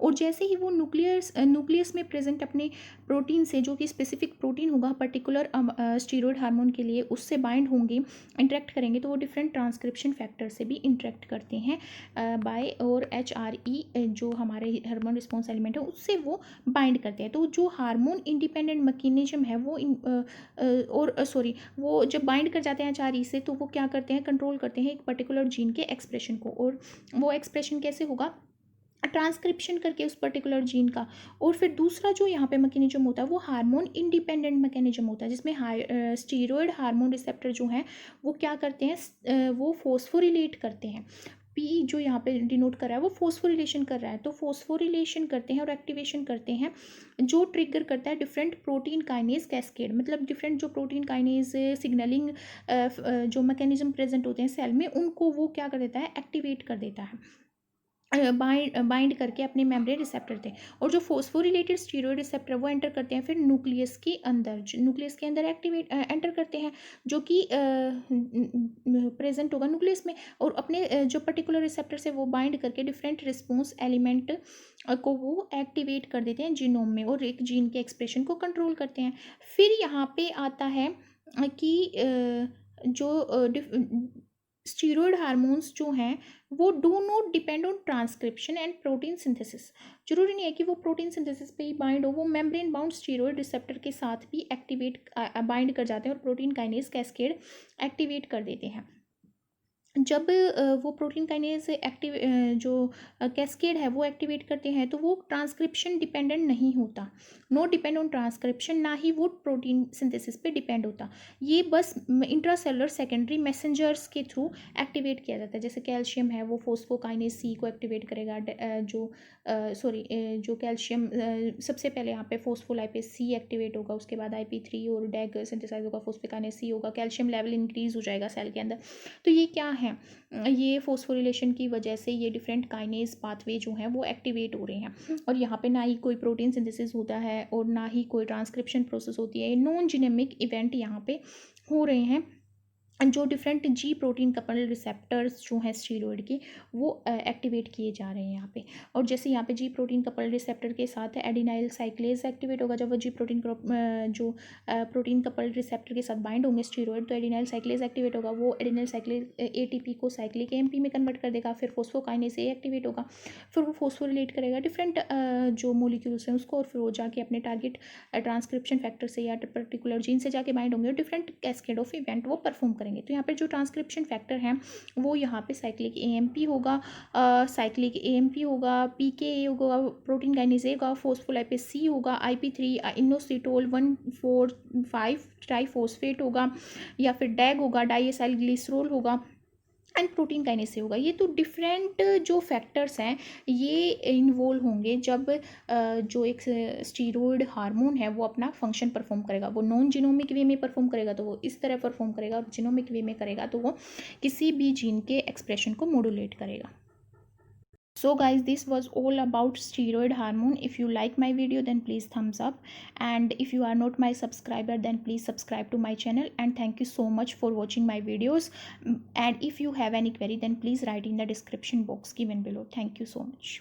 और जैसे ही वो न्यूक्लियस में प्रेजेंट अपने प्रोटीन से, जो कि स्पेसिफिक प्रोटीन होगा पर्टिकुलर स्टीरॉयड हार्मोन के लिए, उससे बाइंड होंगे, इंटरेक्ट करेंगे, तो वो डिफरेंट ट्रांसक्रिप्शन फैक्टर से भी इंटरेक्ट करते हैं बाय और HRE जो हमारे हार्मोन रिस्पॉन्स एलिमेंट है उससे वो बाइंड करते हैं। तो जो हार्मोन इंडिपेंडेंट मैकेनिज्म है वो वो जब बाइंड कर जाते हैं HRE से, तो वो क्या करते हैं, कंट्रोल करते हैं एक पर्टिकुलर जीन के एक्सप्रेशन को। और वो एक्सप्रेशन कैसे होगा, ट्रांसक्रिप्शन करके उस पर्टिकुलर जीन का। और फिर दूसरा जो यहाँ पे मैकेनिज्म होता है वो हार्मोन इंडिपेंडेंट मैकेनिज्म होता है, जिसमें स्टीरॉयड हार्मोन रिसेप्टर जो हैं वो क्या करते हैं, वो फोस्फोरिलेट करते हैं। पी जो यहाँ पे डिनोट कर रहा है वो फोस्फोरिलेशन कर रहा है, तो फोस्फोरिलेशन करते हैं और एक्टिवेशन करते हैं, जो ट्रिगर करता है डिफरेंट प्रोटीन काइनेज कैस्केड। मतलब डिफरेंट जो प्रोटीन काइनेज सिग्नलिंग जो मैकेनिज्म प्रेजेंट होते हैं सेल में, उनको वो क्या कर देता है, एक्टिवेट कर देता है बाइंड करके अपने मेम्ब्रेन रिसेप्टर थे। और जो फोस्फोरिलेटेड स्टीरॉयड रिसेप्टर वो एंटर करते हैं फिर न्यूक्लियस के अंदर, न्यूक्लियस के अंदर एंटर करते हैं, जो कि प्रेजेंट होगा न्यूक्लियस में, और अपने जो पर्टिकुलर रिसेप्टर से वो बाइंड करके डिफरेंट रिस्पॉन्स एलिमेंट को वो एक्टिवेट कर देते हैं जीनोम में, और एक जीन के एक्सप्रेशन को कंट्रोल करते हैं। फिर यहाँ पे आता है कि जो स्टीरॉयड हार्मोन्स जो हैं वो do not depend on transcription and protein synthesis. जरूरी नहीं है कि वो प्रोटीन सिंथेसिस पे ही बाइंड हो, वो मेम्ब्रेन बाउंड स्टीरॉयड रिसेप्टर के साथ भी बाइंड कर जाते हैं और प्रोटीन काइनेज कैस्केड एक्टिवेट कर देते हैं। जब वो प्रोटीन काइनेज जो कैस्केड है वो एक्टिवेट करते हैं, तो वो ट्रांसक्रिप्शन डिपेंडेंट नहीं होता, नो डिपेंड ऑन ट्रांसक्रिप्शन, ना ही वो प्रोटीन सिंथेसिस पे डिपेंड होता। ये बस इंट्रासेलुलर सेकेंडरी मैसेंजर्स के थ्रू एक्टिवेट किया जाता है। जैसे कैल्शियम है वो फोस्फोकाइनेज सी को एक्टिवेट करेगा, जो कैल्शियम सबसे पहले यहाँ पे फोस्फोलाइपेज सी एक्टिवेट होगा, उसके बाद IP3 और डैग सिंथेसाइज होगा, फोस्फोकाइनेज सी होगा, कैल्शियम लेवल इंक्रीज हो जाएगा सेल के अंदर। तो ये क्या है, ये फोस्फोरिलेशन की वजह से ये डिफरेंट काइनेज पाथवे जो हैं वो एक्टिवेट हो रहे हैं, और यहाँ पे ना ही कोई प्रोटीन सिंथेसिस होता है और ना ही कोई ट्रांसक्रिप्शन प्रोसेस होती है। नॉन जीनेमिक इवेंट यहाँ पे हो रहे हैं, जो डिफरेंट जी प्रोटीन कपल रिसेप्टर्स जो हैं स्टीरॉयड के वो एक्टिवेट किए जा रहे हैं यहाँ पे। और जैसे यहाँ पे जी प्रोटीन कपल रिसेप्टर के साथ एडिनाइल साइक्लेज एक्टिवेट होगा, जब वो जी प्रोटीन जो प्रोटीन कपल रिसेप्टर के साथ बाइंड होंगे स्टीरॉयड, तो एडिनाइल साइक्लेज एक्टिवेट होगा, वो एडिनाइल साइक्लेज ATP को साइक्लिक AMP में कन्वर्ट कर देगा, फिर फोस्फोकाइनेज A एक्टिवेट होगा, फिर वो फोस्फोरिलेट करेगा डिफरेंट जो मोलिक्यूल्स हैं उसको, और फिर वो जाके अपने टारगेट ट्रांसक्रिप्शन फैक्टर से या पर्टिकुलर जीन से जाके बाइंड होंगे और डिफरेंट कैस्केड ऑफ इवेंट वो परफॉर्म करेंगे। तो यहाँ पे जो ट्रांसक्रिप्शन फैक्टर हैं वो यहाँ पे साइक्लिक AMP होगा, PKA होगा, प्रोटीन काइनेज A होगा, फोस्फोलाइपेज C होगा, IP3 इनोसिटोल 1,4,5 ट्राइफॉस्फेट होगा, या फिर डैग होगा, डाइएसाइल ग्लिसरॉल होगा, एंड प्रोटीन काइनेज से होगा। ये तो डिफरेंट जो फैक्टर्स हैं ये इन्वॉल्व होंगे जब जो एक स्टीरॉयड हार्मोन है वो अपना फंक्शन परफॉर्म करेगा। वो नॉन जीनोमिक वे में परफॉर्म करेगा तो वो इस तरह परफॉर्म करेगा, और जीनोमिक वे में करेगा तो वो किसी भी जीन के एक्सप्रेशन को मॉड्यूलेट करेगा। So guys, this was all about steroid hormone. If you like my video then please thumbs up, and if you are not my subscriber then please subscribe to my channel, and thank you so much for watching my videos. And if you have any query then please write in the description box given below. Thank you so much.